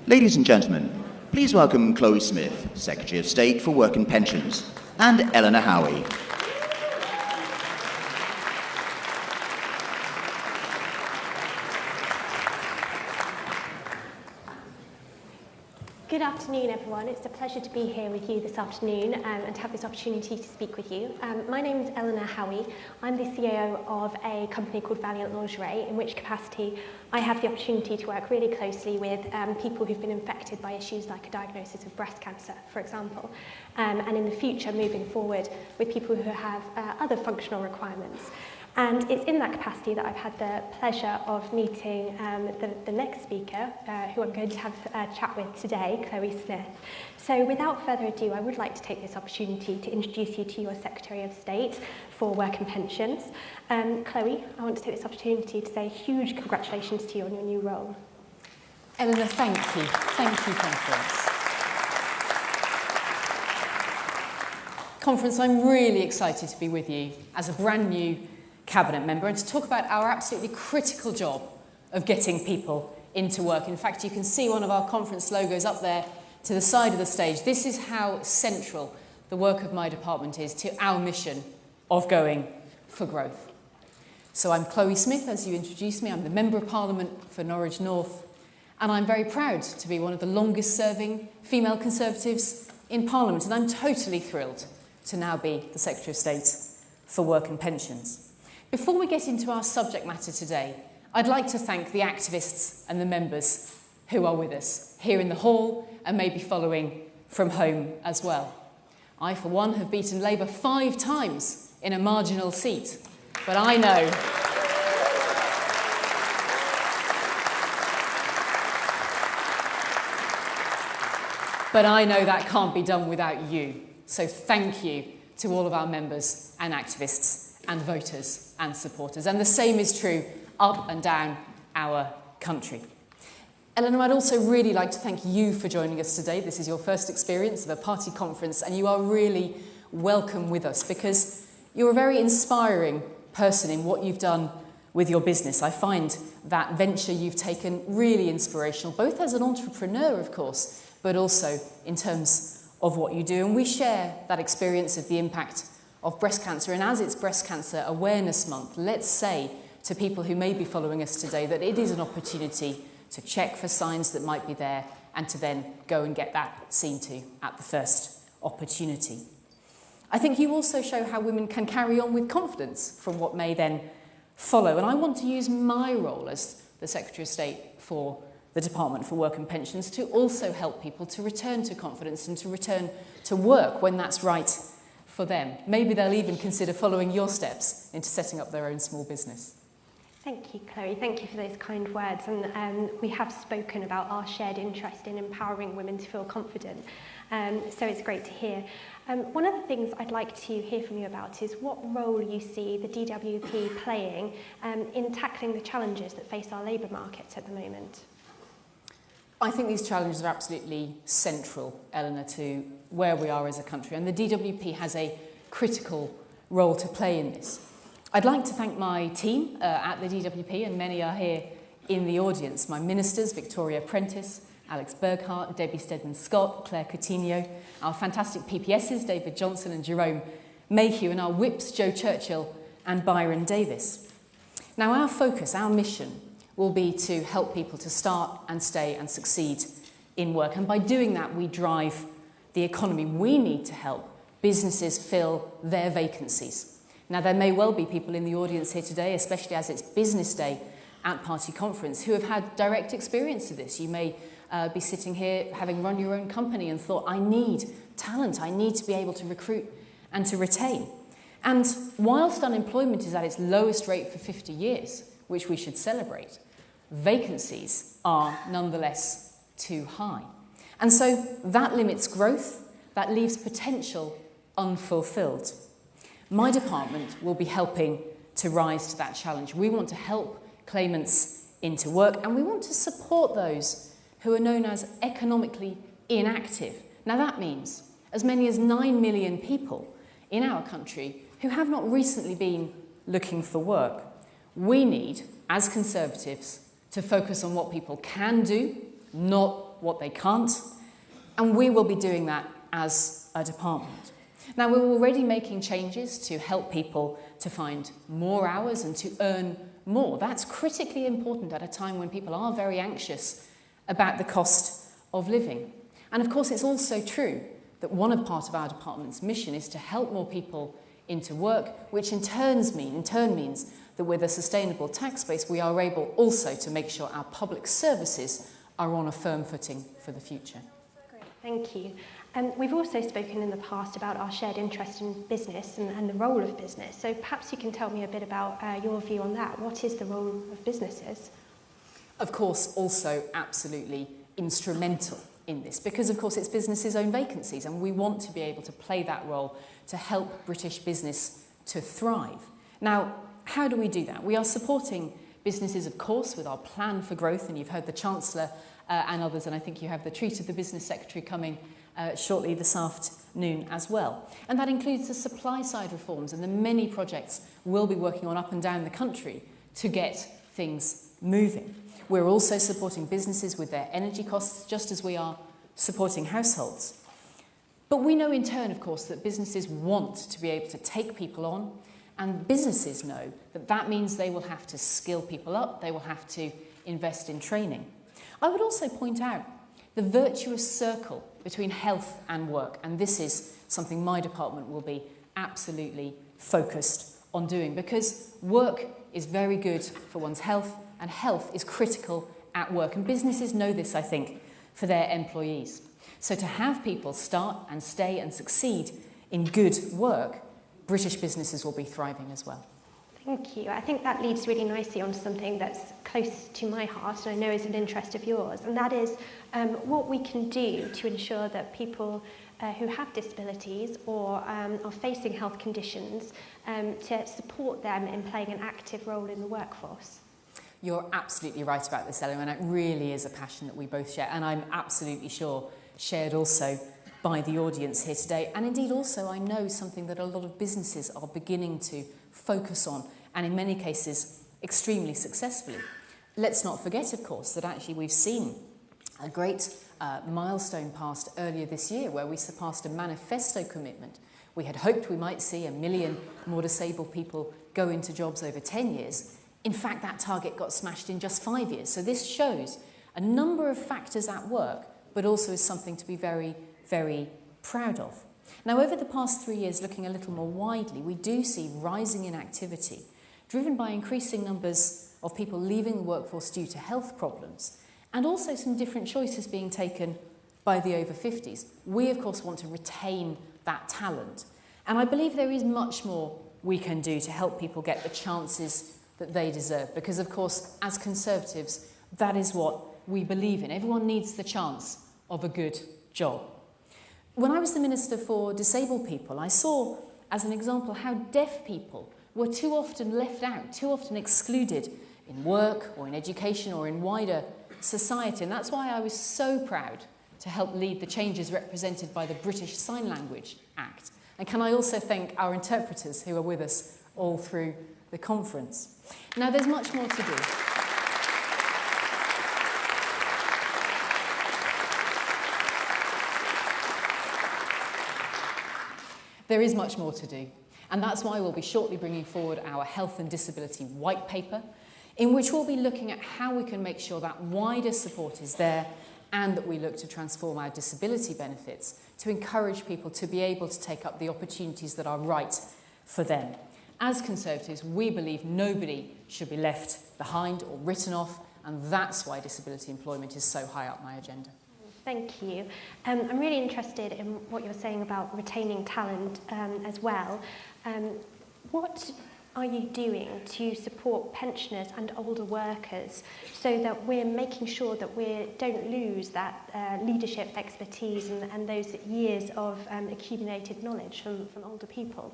Ladies and gentlemen, please welcome Chloe Smith, Secretary of State for Work and Pensions, and Eleanor Howie. Good afternoon, everyone. It's a pleasure to be here with you this afternoon and to have this opportunity to speak with you. My name is Eleanor Howie. I'm the CEO of a company called Valiant Lingerie, in which capacity I have the opportunity to work really closely with people who've been infected by issues like a diagnosis of breast cancer, for example, and in the future, moving forward, with people who have other functional requirements. And it's in that capacity that I've had the pleasure of meeting the next speaker, who I'm going to have a chat with today, Chloe Smith. So without further ado, I would like to take this opportunity to introduce you to your Secretary of State for Work and Pensions. Chloe, I want to take this opportunity to say a huge congratulations to you on your new role. Eleanor, thank you. Thank you, Conference, I'm really excited to be with you as a brand new Cabinet member and to talk about our absolutely critical job of getting people into work. In fact, you can see one of our conference logos up there to the side of the stage. This is how central the work of my department is to our mission of going for growth. So I'm Chloe Smith, as you introduced me. I'm the Member of Parliament for Norwich North, and I'm very proud to be one of the longest serving female Conservatives in Parliament, and I'm totally thrilled to now be the Secretary of State for Work and Pensions. Before we get into our subject matter today, I'd like to thank the activists and the members who are with us here in the hall and maybe following from home as well. I, for one, have beaten Labour 5 times in a marginal seat, but I know that can't be done without you. So thank you to all of our members and activists and voters and supporters. And the same is true up and down our country. Eleanor, I'd also really like to thank you for joining us today. This is your first experience of a party conference, and you are really welcome with us because you're a very inspiring person in what you've done with your business. I find that venture you've taken really inspirational, both as an entrepreneur, of course, but also in terms of what you do. And we share that experience of the impact of breast cancer, and as it's Breast Cancer Awareness Month, let's say to people who may be following us today that it is an opportunity to check for signs that might be there and to then go and get that seen to at the first opportunity. I think you also show how women can carry on with confidence from what may then follow, and I want to use my role as the Secretary of State for the Department for Work and Pensions to also help people to return to confidence and to return to work when that's right for them. Maybe they'll even consider following your steps into setting up their own small business. Thank you, Chloe. Thank you for those kind words. And we have spoken about our shared interest in empowering women to feel confident. So it's great to hear. One of the things I'd like to hear from you about is what role you see the DWP playing in tackling the challenges that face our labour markets at the moment. I think these challenges are absolutely central, Eleanor, to where we are as a country, and the DWP has a critical role to play in this. I'd like to thank my team at the DWP, and many are here in the audience. My ministers, Victoria Prentice, Alex Burghardt, Debbie Stedman-Scott, Claire Coutinho, our fantastic PPSs, David Johnson and Jerome Mayhew, and our whips, Joe Churchill and Byron Davis. Now, our focus, our mission, will be to help people to start and stay and succeed in work. And by doing that, we drive the economy. We need to help businesses fill their vacancies. Now, there may well be people in the audience here today, especially as it's business day at Party Conference, who have had direct experience of this. You may be sitting here having run your own company and thought, I need talent, I need to be able to recruit and to retain. And whilst unemployment is at its lowest rate for 50 years, which we should celebrate, vacancies are nonetheless too high. And so that limits growth, that leaves potential unfulfilled. My department will be helping to rise to that challenge. We want to help claimants into work, and we want to support those who are known as economically inactive. Now that means as many as 9 million people in our country who have not recently been looking for work. We need, as Conservatives, to focus on what people can do, not what they can't, and we will be doing that as a department. Now, we're already making changes to help people to find more hours and to earn more. That's critically important at a time when people are very anxious about the cost of living. And of course, it's also true that part of our department's mission is to help more people into work, which in turn means that with a sustainable tax base, we are able also to make sure our public services are on a firm footing for the future. Great, thank you. We've also spoken in the past about our shared interest in business and the role of business. So perhaps you can tell me a bit about your view on that. What is the role of businesses? Of course, also absolutely instrumental in this, because of course it's businesses' own vacancies, and we want to be able to play that role to help British business to thrive. Now, how do we do that? We are supporting businesses, of course, with our plan for growth, and you've heard the Chancellor and others, and I think you have the treat of the Business Secretary coming shortly this afternoon as well. And that includes the supply side reforms and the many projects we'll be working on up and down the country to get things moving. We're also supporting businesses with their energy costs, just as we are supporting households. But we know in turn, of course, that businesses want to be able to take people on, and businesses know that that means they will have to skill people up, they will have to invest in training. I would also point out the virtuous circle between health and work, and this is something my department will be absolutely focused on doing, because work is very good for one's health, and health is critical at work, and businesses know this, I think, for their employees. So to have people start and stay and succeed in good work, British businesses will be thriving as well. Thank you. I think that leads really nicely onto something that's close to my heart and I know is an interest of yours, and that is what we can do to ensure that people who have disabilities or are facing health conditions to support them in playing an active role in the workforce. You're absolutely right about this, Ellen, and it really is a passion that we both share, and I'm absolutely sure shared also by the audience here today. And indeed also I know something that a lot of businesses are beginning to focus on, and in many cases extremely successfully. Let's not forget, of course, that actually we've seen a great milestone passed earlier this year where we surpassed a manifesto commitment. We had hoped we might see 1 million more disabled people go into jobs over 10 years. In fact, that target got smashed in just 5 years. So this shows a number of factors at work, but also is something to be very, very proud of. Now, over the past 3 years, looking a little more widely, we do see rising inactivity, driven by increasing numbers of people leaving the workforce due to health problems, and also some different choices being taken by the over 50s. We, of course, want to retain that talent. And I believe there is much more we can do to help people get the chances that they deserve, because of course as Conservatives that is what we believe in. Everyone needs the chance of a good job. When I was the Minister for Disabled People, I saw as an example how deaf people were too often left out, too often excluded in work or in education or in wider society, and that's why I was so proud to help lead the changes represented by the British Sign Language Act. And can I also thank our interpreters who are with us all through the conference. Now, there's much more to do. There is much more to do, and that's why we'll be shortly bringing forward our Health and Disability White Paper, in which we'll be looking at how we can make sure that wider support is there and that we look to transform our disability benefits to encourage people to be able to take up the opportunities that are right for them. As Conservatives, we believe nobody should be left behind or written off, and that's why disability employment is so high up my agenda. Thank you. I'm really interested in what you're saying about retaining talent as well. What are you doing to support pensioners and older workers so that we're making sure that we don't lose that leadership expertise and those years of accumulated knowledge from older people?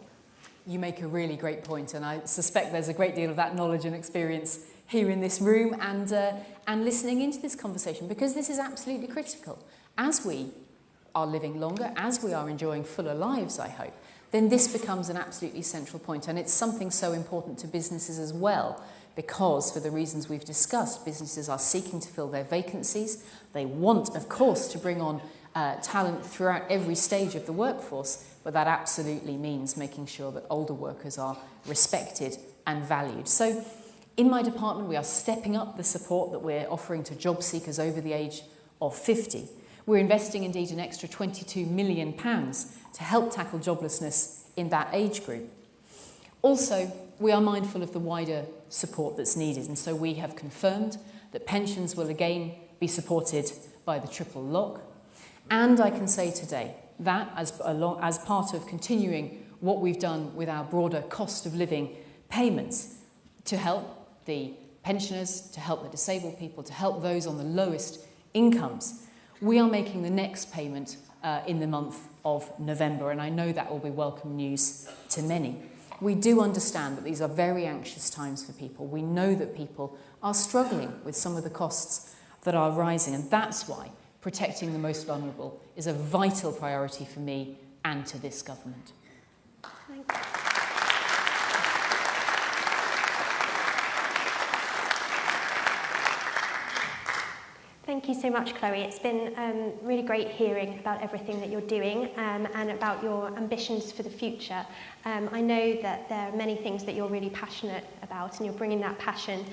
You make a really great point, and I suspect there's a great deal of that knowledge and experience here in this room and listening into this conversation, because this is absolutely critical. As we are living longer, as we are enjoying fuller lives, I hope, then this becomes an absolutely central point, and it's something so important to businesses as well, because, for the reasons we've discussed, businesses are seeking to fill their vacancies. They want, of course, to bring on talent throughout every stage of the workforce, but that absolutely means making sure that older workers are respected and valued. So in my department, we are stepping up the support that we're offering to job seekers over the age of 50. We're investing indeed an extra £22 million to help tackle joblessness in that age group. Also, we are mindful of the wider support that's needed, and so we have confirmed that pensions will again be supported by the triple lock. And I can say today that as part of continuing what we've done with our broader cost of living payments to help the pensioners, to help the disabled people, to help those on the lowest incomes, we are making the next payment in the month of November, and I know that will be welcome news to many. We do understand that these are very anxious times for people. We know that people are struggling with some of the costs that are rising, and that's why protecting the most vulnerable is a vital priority for me and to this government. Thank you. Thank you so much, Chloe. It's been really great hearing about everything that you're doing and about your ambitions for the future. I know that there are many things that you're really passionate about, and you're bringing that passion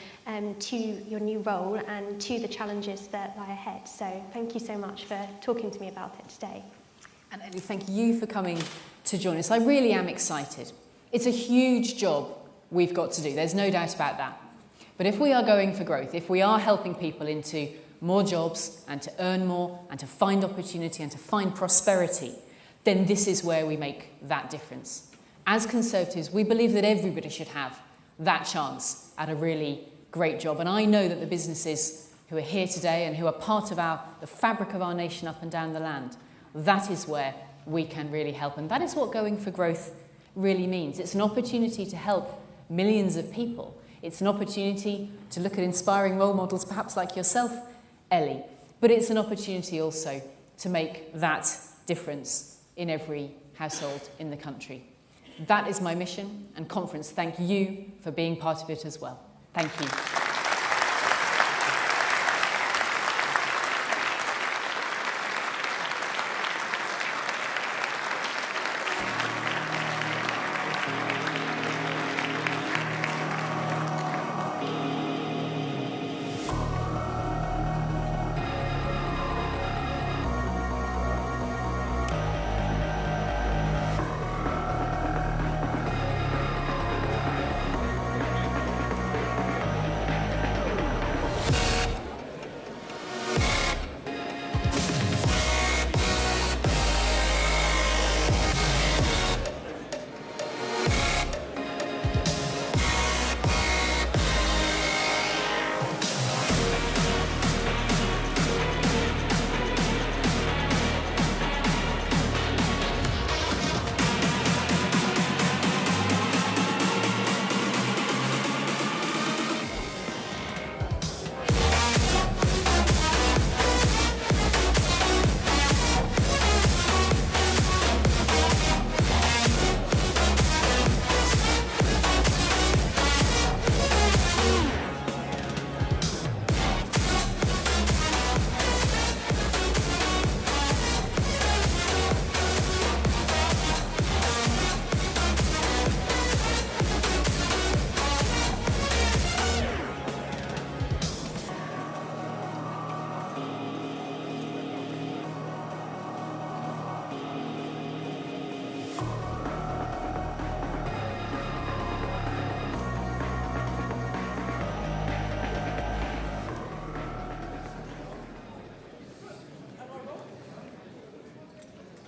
to your new role and to the challenges that lie ahead. So thank you so much for talking to me about it today. And Ellie, thank you for coming to join us. I really am excited. It's a huge job we've got to do. There's no doubt about that. But if we are going for growth, if we are helping people into more jobs and to earn more and to find opportunity and to find prosperity, then this is where we make that difference. As Conservatives, we believe that everybody should have that chance at a really great job. And I know that the businesses who are here today and who are part of the fabric of our nation up and down the land, that is where we can really help. And that is what going for growth really means. It's an opportunity to help millions of people. It's an opportunity to look at inspiring role models, perhaps like yourself, Ellie, but it's an opportunity also to make that difference in every household in the country. That is my mission and conference. Thank you for being part of it as well. Thank you.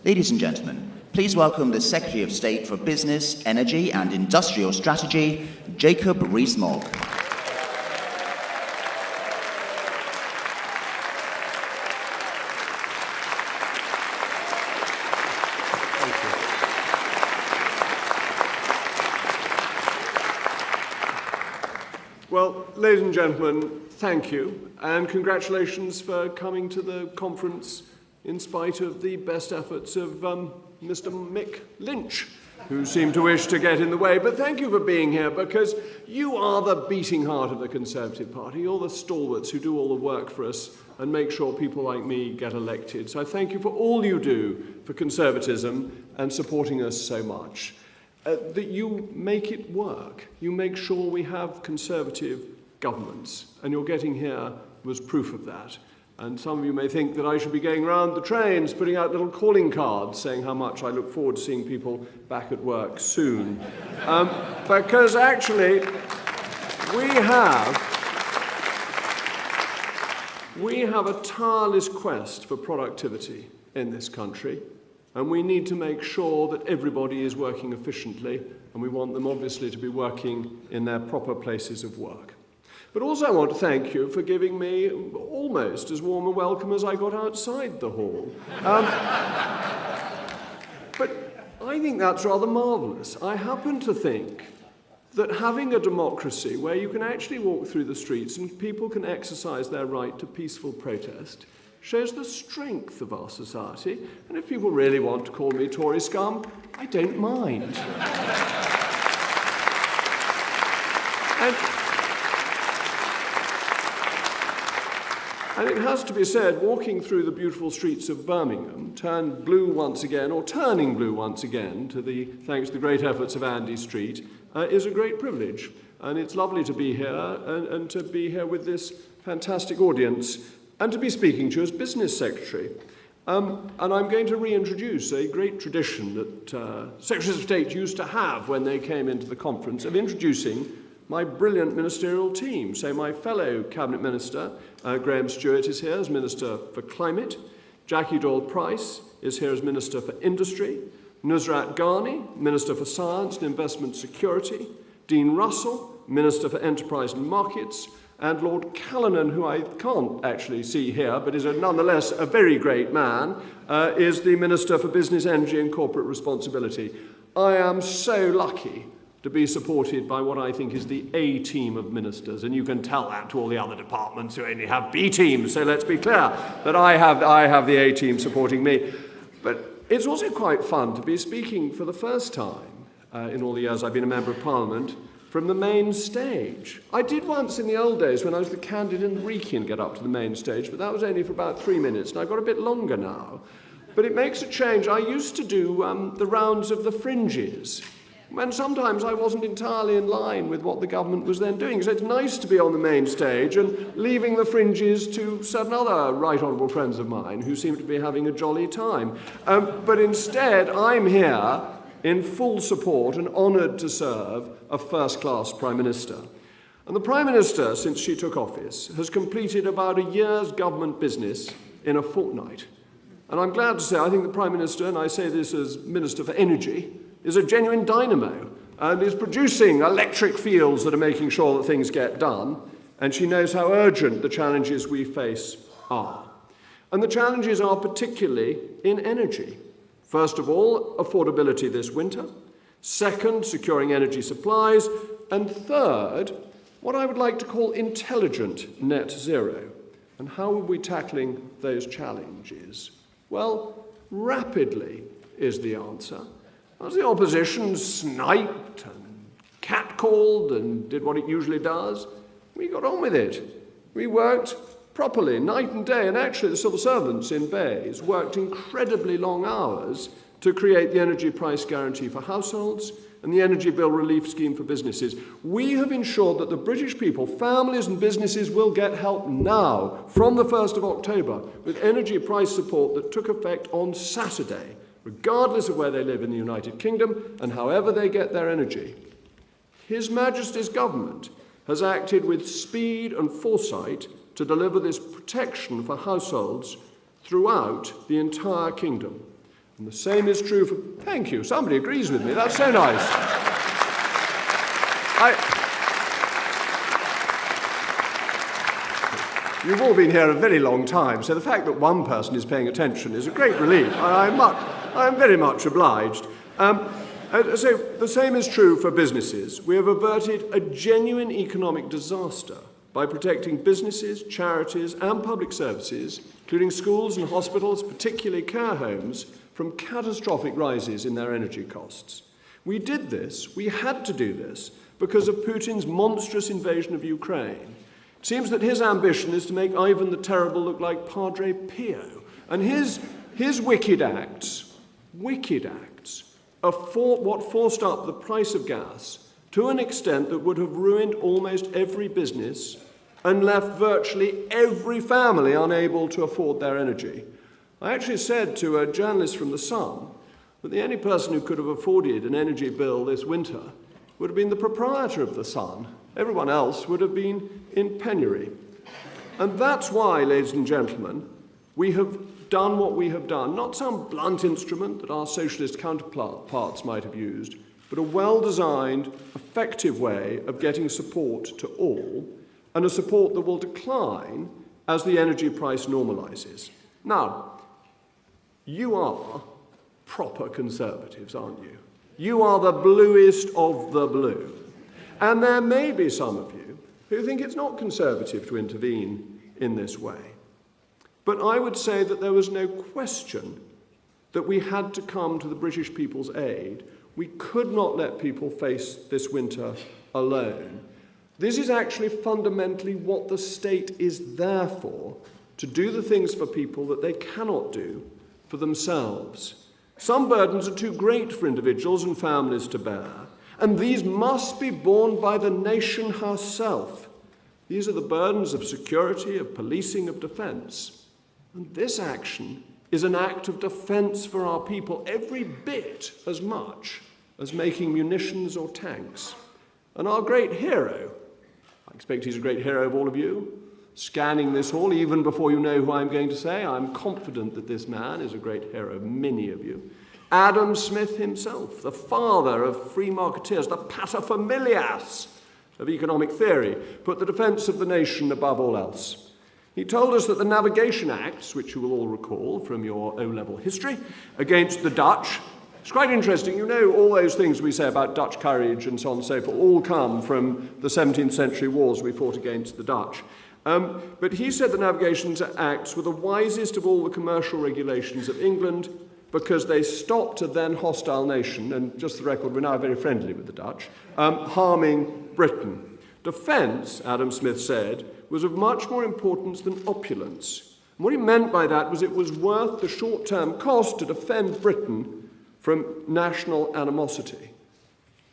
Ladies and gentlemen, please welcome the Secretary of State for Business, Energy and Industrial Strategy, Jacob Rees-Mogg. Well, ladies and gentlemen, thank you, and congratulations for coming to the conference in spite of the best efforts of Mr. Mick Lynch. who seem to wish to get in the way. But thank you for being here, because you are the beating heart of the Conservative Party. You're the stalwarts who do all the work for us and make sure people like me get elected. So I thank you for all you do for conservatism and supporting us so much. That you make it work. You make sure we have Conservative governments, and your getting here was proof of that. And some of you may think that I should be going around the trains putting out little calling cards saying how much I look forward to seeing people back at work soon. Because actually, we have a tireless quest for productivity in this country, and we need to make sure that everybody is working efficiently, and we want them obviously to be working in their proper places of work. But also I want to thank you for giving me almost as warm a welcome as I got outside the hall. But I think that's rather marvellous. I happen to think that having a democracy where you can actually walk through the streets and people can exercise their right to peaceful protest shows the strength of our society. And if people really want to call me Tory scum, I don't mind. And it has to be said, walking through the beautiful streets of Birmingham, turned blue once again, or turning blue once again, thanks to the great efforts of Andy Street, is a great privilege. And it's lovely to be here, and to be here with this fantastic audience, and to be speaking to you as Business Secretary. And I'm going to reintroduce a great tradition that Secretaries of State used to have when they came into the conference, of introducing my brilliant ministerial team. So my fellow Cabinet Minister, Graham Stewart, is here as Minister for Climate. Jackie Doyle-Price is here as Minister for Industry. Nusrat Ghani, Minister for Science and Investment Security. Dean Russell, Minister for Enterprise and Markets. And Lord Callanan, who I can't actually see here, but is nonetheless a very great man, is the Minister for Business, Energy and Corporate Responsibility. I am so lucky to be supported by what I think is the A team of ministers, and you can tell that to all the other departments who only have B teams, so let's be clear that I have the A team supporting me. But it's also quite fun to be speaking for the first time in all the years I've been a Member of Parliament from the main stage. I did once in the old days when I was the candidate in Wrekin get up to the main stage, but that was only for about 3 minutes, and I've got a bit longer now. But it makes a change. I used to do the rounds of the fringes, when sometimes I wasn't entirely in line with what the government was then doing. So it's nice to be on the main stage and leaving the fringes to certain other right honourable friends of mine who seem to be having a jolly time. But instead, I'm here in full support and honoured to serve a first-class Prime Minister. And the Prime Minister, since she took office, has completed about a year's government business in a fortnight. And I'm glad to say I think the Prime Minister, and I say this as Minister for Energy, is a genuine dynamo and is producing electric fields that are making sure that things get done, and she knows how urgent the challenges we face are. And the challenges are particularly in energy. First of all, affordability this winter. Second, securing energy supplies. And third, what I would like to call intelligent net zero. And how are we tackling those challenges? Well, rapidly is the answer. As the opposition sniped and catcalled and did what it usually does, we got on with it. We worked properly, night and day, and actually the civil servants in Bays worked incredibly long hours to create the energy price guarantee for households and the energy bill relief scheme for businesses. We have ensured that the British people, families and businesses, will get help now from the 1st of October with energy price support that took effect on Saturday, regardless of where they live in the United Kingdom and however they get their energy. His Majesty's government has acted with speed and foresight to deliver this protection for households throughout the entire kingdom. And the same is true for... Thank you, somebody agrees with me, that's so nice. You've all been here a very long time, so the fact that one person is paying attention is a great relief. I'm very much obliged. So the same is true for businesses. We have averted a genuine economic disaster by protecting businesses, charities and public services, including schools and hospitals, particularly care homes, from catastrophic rises in their energy costs. We did this, we had to do this, because of Putin's monstrous invasion of Ukraine. It seems that his ambition is to make Ivan the Terrible look like Padre Pio. And his wicked acts are what forced up the price of gas to an extent that would have ruined almost every business and left virtually every family unable to afford their energy. I actually said to a journalist from The Sun that the only person who could have afforded an energy bill this winter would have been the proprietor of The Sun. Everyone else would have been in penury. And that's why, ladies and gentlemen, we have done what we have done, not some blunt instrument that our socialist counterparts might have used, but a well-designed, effective way of getting support to all, and a support that will decline as the energy price normalises. Now, you are proper conservatives, aren't you? You are the bluest of the blue. And there may be some of you who think it's not conservative to intervene in this way. But I would say that there was no question that we had to come to the British people's aid. We could not let people face this winter alone. This is actually fundamentally what the state is there for, to do the things for people that they cannot do for themselves. Some burdens are too great for individuals and families to bear, and these must be borne by the nation herself. These are the burdens of security, of policing, of defence. And this action is an act of defence for our people every bit as much as making munitions or tanks. And our great hero, I expect he's a great hero of all of you, scanning this hall, even before you know who I'm going to say, I'm confident that this man is a great hero of many of you. Adam Smith himself, the father of free marketeers, the paterfamilias of economic theory, put the defence of the nation above all else. He told us that the Navigation Acts, which you will all recall from your O-level history, against the Dutch, it's quite interesting, you know all those things we say about Dutch courage and so on and so forth, all come from the 17th century wars we fought against the Dutch. But he said the Navigation Acts were the wisest of all the commercial regulations of England because they stopped a then hostile nation, and just the record, we're now very friendly with the Dutch, harming Britain. Defence, Adam Smith said, was of much more importance than opulence. And what he meant by that was it was worth the short-term cost to defend Britain from national animosity.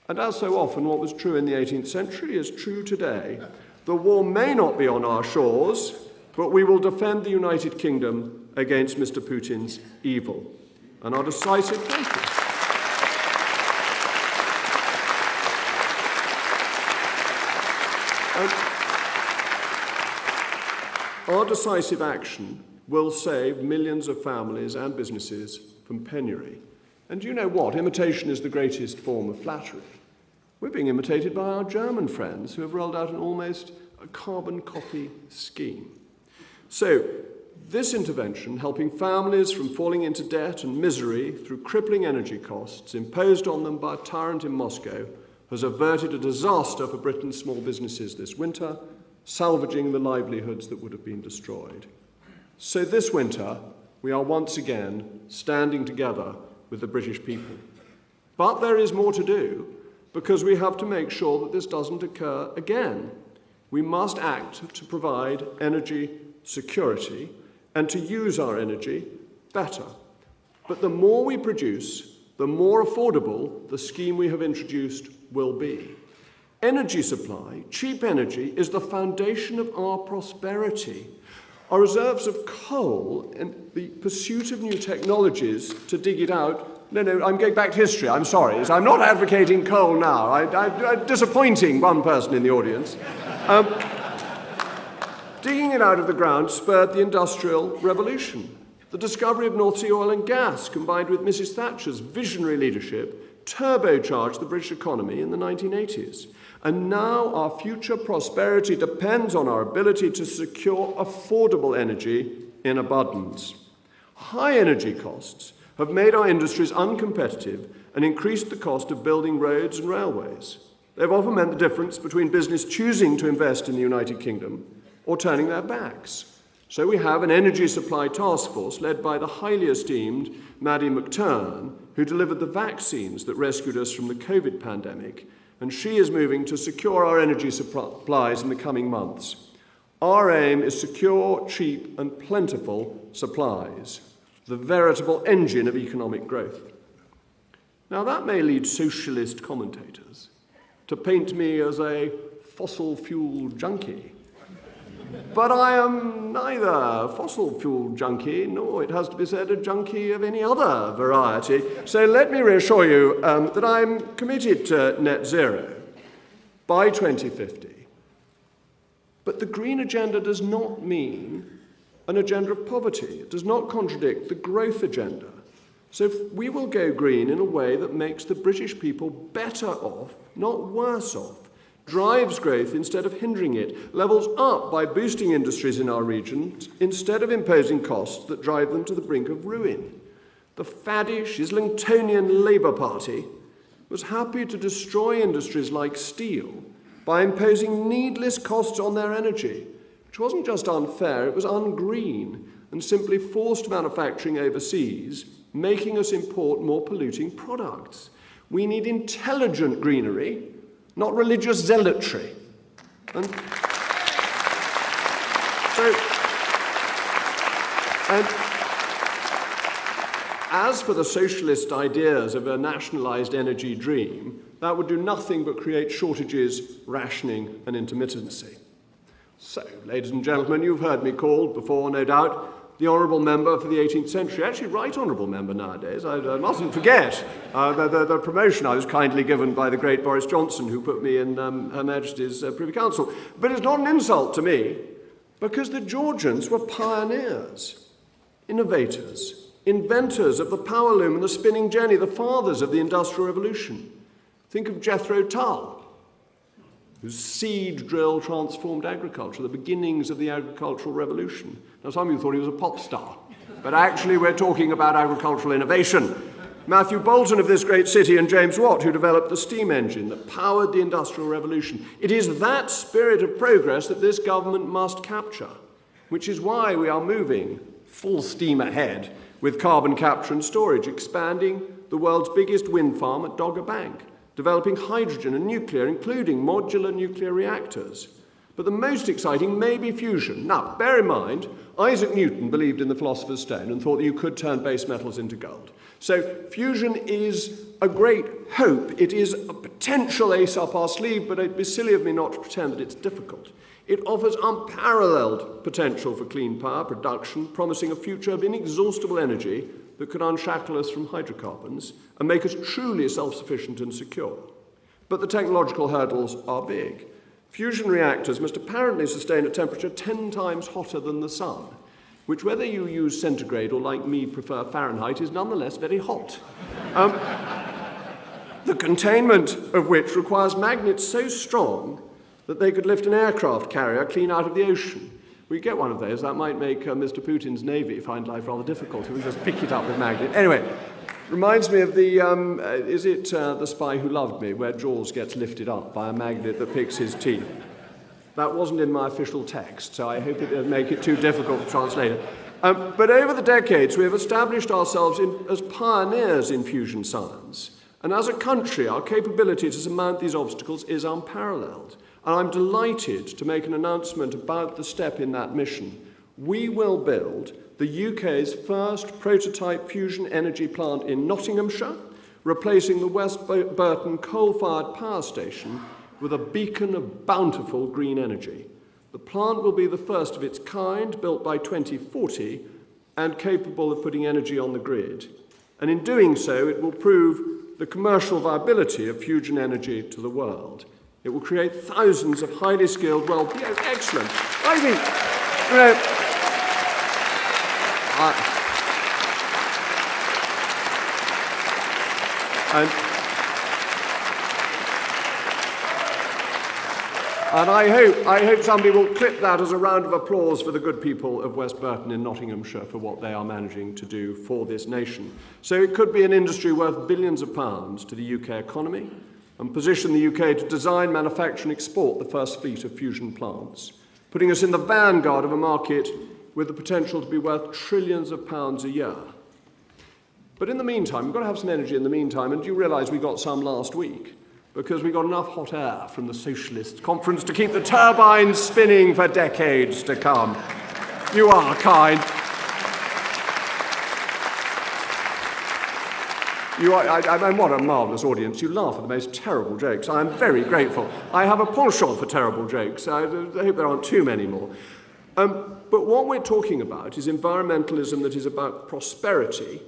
And as so often, what was true in the 18th century is true today. The war may not be on our shores, but we will defend the United Kingdom against Mr. Putin's evil. And our decisive focus. Our decisive action will save millions of families and businesses from penury. And you know what? Imitation is the greatest form of flattery. We're being imitated by our German friends who have rolled out an almost carbon copy scheme. So, this intervention, helping families from falling into debt and misery through crippling energy costs imposed on them by a tyrant in Moscow, has averted a disaster for Britain's small businesses this winter, salvaging the livelihoods that would have been destroyed. So this winter, we are once again standing together with the British people. But there is more to do, because we have to make sure that this doesn't occur again. We must act to provide energy security and to use our energy better. But the more we produce, the more affordable the scheme we have introduced will be. Energy supply, cheap energy, is the foundation of our prosperity. Our reserves of coal and the pursuit of new technologies to dig it out. No, I'm going back to history, I'm sorry. I'm not advocating coal now. I'm disappointing one person in the audience. Digging it out of the ground spurred the Industrial Revolution. The discovery of North Sea oil and gas, combined with Mrs. Thatcher's visionary leadership, turbocharged the British economy in the 1980s. And now our future prosperity depends on our ability to secure affordable energy in abundance. High energy costs have made our industries uncompetitive and increased the cost of building roads and railways. They've often meant the difference between business choosing to invest in the United Kingdom or turning their backs. So we have an energy supply task force led by the highly esteemed Maddie McTurn, who delivered the vaccines that rescued us from the COVID pandemic, and she is moving to secure our energy supplies in the coming months. Our aim is secure, cheap and plentiful supplies, the veritable engine of economic growth. Now that may lead socialist commentators to paint me as a fossil fuel junkie. But I am neither fossil fuel junkie, nor, it has to be said, a junkie of any other variety. So let me reassure you that I'm committed to net zero by 2050. But the green agenda does not mean an agenda of poverty. It does not contradict the growth agenda. So we will go green in a way that makes the British people better off, not worse off, drives growth instead of hindering it, levels up by boosting industries in our region instead of imposing costs that drive them to the brink of ruin. The faddish Islingtonian Labour Party was happy to destroy industries like steel by imposing needless costs on their energy, which wasn't just unfair, it was ungreen and simply forced manufacturing overseas, making us import more polluting products. We need intelligent greenery, not religious zealotry. And as for the socialist ideas of a nationalised energy dream, that would do nothing but create shortages, rationing and intermittency. So, ladies and gentlemen, you've heard me called before, no doubt, the honourable member for the 18th century. Actually, right honourable member nowadays. I mustn't forget the promotion I was kindly given by the great Boris Johnson, who put me in Her Majesty's Privy Council. But it's not an insult to me, because the Georgians were pioneers, innovators, inventors of the power loom and the spinning jenny, the fathers of the Industrial Revolution. Think of Jethro Tull, whose seed drill transformed agriculture, the beginnings of the agricultural revolution. Now, some of you thought he was a pop star, but actually we're talking about agricultural innovation. Matthew Boulton of this great city and James Watt, who developed the steam engine that powered the Industrial Revolution. It is that spirit of progress that this government must capture, which is why we are moving full steam ahead with carbon capture and storage, expanding the world's biggest wind farm at Dogger Bank, developing hydrogen and nuclear, including modular nuclear reactors. But the most exciting may be fusion. Now, bear in mind, Isaac Newton believed in the Philosopher's Stone and thought that you could turn base metals into gold. So fusion is a great hope. It is a potential ace up our sleeve, but it'd be silly of me not to pretend that it's difficult. It offers unparalleled potential for clean power production, promising a future of inexhaustible energy that could unshackle us from hydrocarbons and make us truly self-sufficient and secure. But the technological hurdles are big. Fusion reactors must apparently sustain a temperature 10 times hotter than the sun, which, whether you use centigrade or, like me, prefer Fahrenheit, is nonetheless very hot. The containment of which requires magnets so strong that they could lift an aircraft carrier clean out of the ocean. We get one of those. That might make Mr. Putin's navy find life rather difficult. He would just pick it up with magnet. Anyway, reminds me of the, is it The Spy Who Loved Me, where Jaws gets lifted up by a magnet that picks his teeth. That wasn't in my official text, so I hope it didn't make it too difficult to translate it. But over the decades, we have established ourselves as pioneers in fusion science. And as a country, our capability to surmount these obstacles is unparalleled. And I'm delighted to make an announcement about the step in that mission. We will build the UK's first prototype fusion energy plant in Nottinghamshire, replacing the West Burton coal-fired power station with a beacon of bountiful green energy. The plant will be the first of its kind, built by 2040, and capable of putting energy on the grid. And in doing so, it will prove the commercial viability of fusion energy to the world. It will create thousands of highly skilled, excellent. I think, and I hope somebody will clip that as a round of applause for the good people of West Burton in Nottinghamshire for what they are managing to do for this nation. So it could be an industry worth billions of pounds to the UK economy, and position the UK to design, manufacture and export the first fleet of fusion plants, putting us in the vanguard of a market with the potential to be worth trillions of pounds a year. But in the meantime, we've got to have some energy in the meantime, and you realise we got some last week, because we got enough hot air from the Socialist Conference to keep the turbines spinning for decades to come. You are kind. And what a marvellous audience. You laugh at the most terrible jokes. I am very grateful. I have a penchant for terrible jokes. I hope there aren't too many more. But what we're talking about is environmentalism that is about prosperity,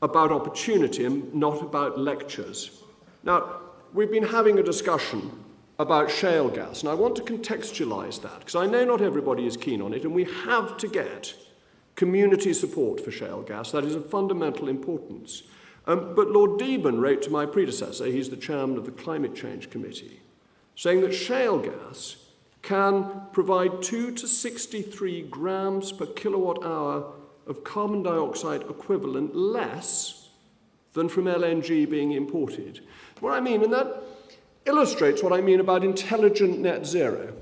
about opportunity, and not about lectures. Now, we've been having a discussion about shale gas, and I want to contextualise that, because I know not everybody is keen on it, and we have to get community support for shale gas. That is of fundamental importance. But Lord Deben wrote to my predecessor, he's the chairman of the Climate Change Committee, saying that shale gas can provide 2 to 63 grams per kilowatt hour of carbon dioxide equivalent less than from LNG being imported. What I mean, and that illustrates what I mean about intelligent net zero.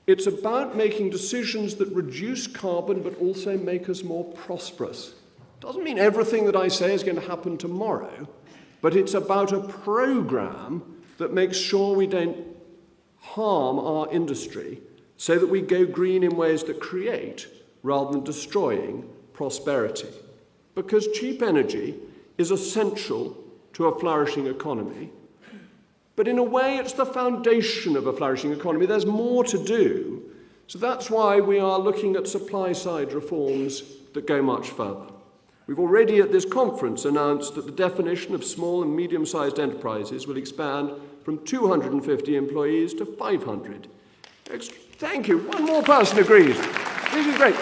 It's about making decisions that reduce carbon but also make us more prosperous. Doesn't mean everything that I say is going to happen tomorrow, but it's about a program that makes sure we don't harm our industry so that we go green in ways that create rather than destroying prosperity. Because cheap energy is essential to a flourishing economy, but in a way it's the foundation of a flourishing economy. There's more to do, so that's why we are looking at supply-side reforms that go much further. We've already at this conference announced that the definition of small and medium-sized enterprises will expand from 250 employees to 500. Thank you. One more person agrees. This is great.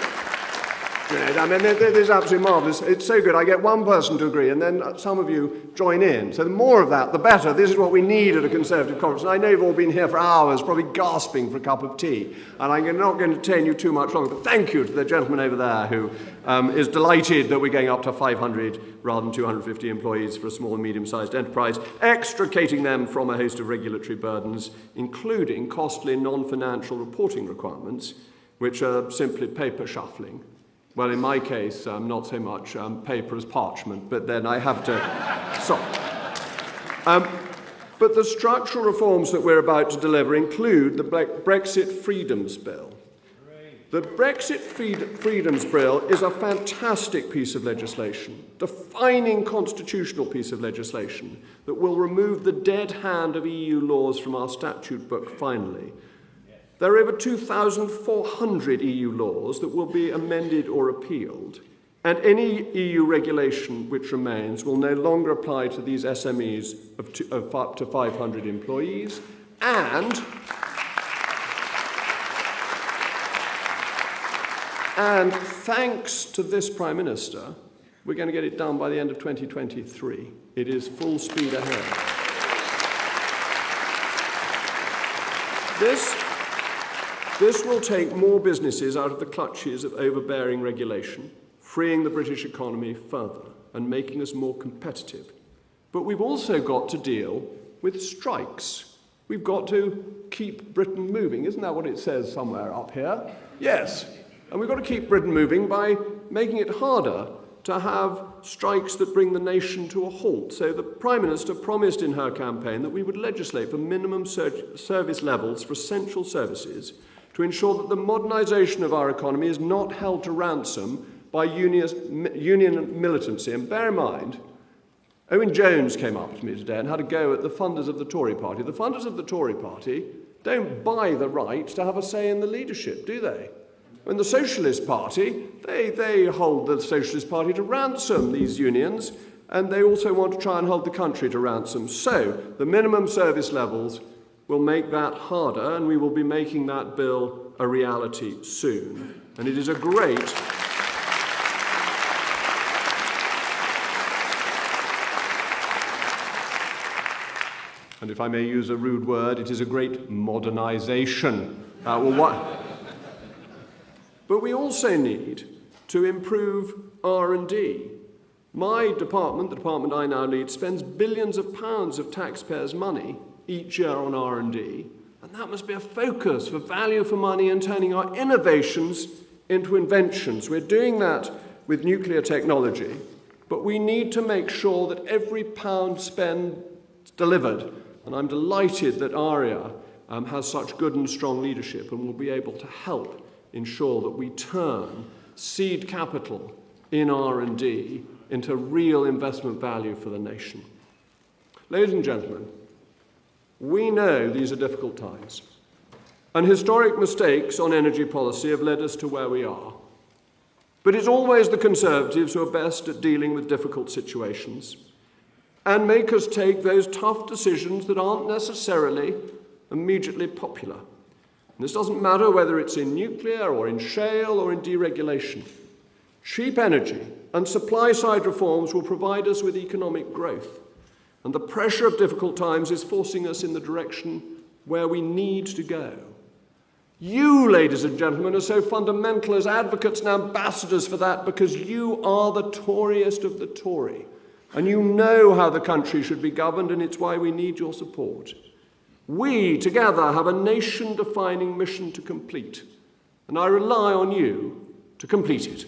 I mean, this is absolutely marvellous. It's so good. I get one person to agree, and then some of you join in. So the more of that, the better. This is what we need at a Conservative conference. And I know you've all been here for hours, probably gasping for a cup of tea. And I'm not going to detain you too much longer. But thank you to the gentleman over there who is delighted that we're going up to 500 rather than 250 employees for a small and medium-sized enterprise, extricating them from a host of regulatory burdens, including costly non-financial reporting requirements, which are simply paper shuffling. Well, in my case, not so much paper as parchment, but then I have to stop. But the structural reforms that we're about to deliver include the Brexit Freedoms Bill. The Brexit Freedoms Bill is a fantastic piece of legislation, defining constitutional piece of legislation that will remove the dead hand of EU laws from our statute book finally. There are over 2,400 EU laws that will be amended or repealed, and any EU regulation which remains will no longer apply to these SMEs of up to 500 employees, and thanks to this Prime Minister, we're going to get it done by the end of 2023. It is full speed ahead. This will take more businesses out of the clutches of overbearing regulation, freeing the British economy further and making us more competitive. But we've also got to deal with strikes. We've got to keep Britain moving. Isn't that what it says somewhere up here? Yes. And we've got to keep Britain moving by making it harder to have strikes that bring the nation to a halt. So the Prime Minister promised in her campaign that we would legislate for minimum service levels for essential services to ensure that the modernisation of our economy is not held to ransom by union militancy. And bear in mind, Owen Jones came up to me today and had a go at the funders of the Tory party. The funders of the Tory party don't buy the right to have a say in the leadership, do they? And the Socialist Party, they hold the Socialist Party to ransom, these unions, and they also want to try and hold the country to ransom. So the minimum service levels will make that harder, and we will be making that bill a reality soon. And it is a great... and if I may use a rude word, it is a great modernisation. But we also need to improve R&D. My department, the department I now lead, spends billions of pounds of taxpayers' money each year on R&D, and that must be a focus for value for money and turning our innovations into inventions. We're doing that with nuclear technology, but we need to make sure that every pound spent is delivered. And I'm delighted that ARIA has such good and strong leadership and will be able to help ensure that we turn seed capital in R&D into real investment value for the nation. Ladies and gentlemen, we know these are difficult times, and historic mistakes on energy policy have led us to where we are. But it's always the Conservatives who are best at dealing with difficult situations and make us take those tough decisions that aren't necessarily immediately popular. And this doesn't matter whether it's in nuclear or in shale or in deregulation. Cheap energy and supply-side reforms will provide us with economic growth. And the pressure of difficult times is forcing us in the direction where we need to go. You, ladies and gentlemen, are so fundamental as advocates and ambassadors for that because you are the Toryest of the Tory. And you know how the country should be governed, and it's why we need your support. We, together, have a nation-defining mission to complete, and I rely on you to complete it.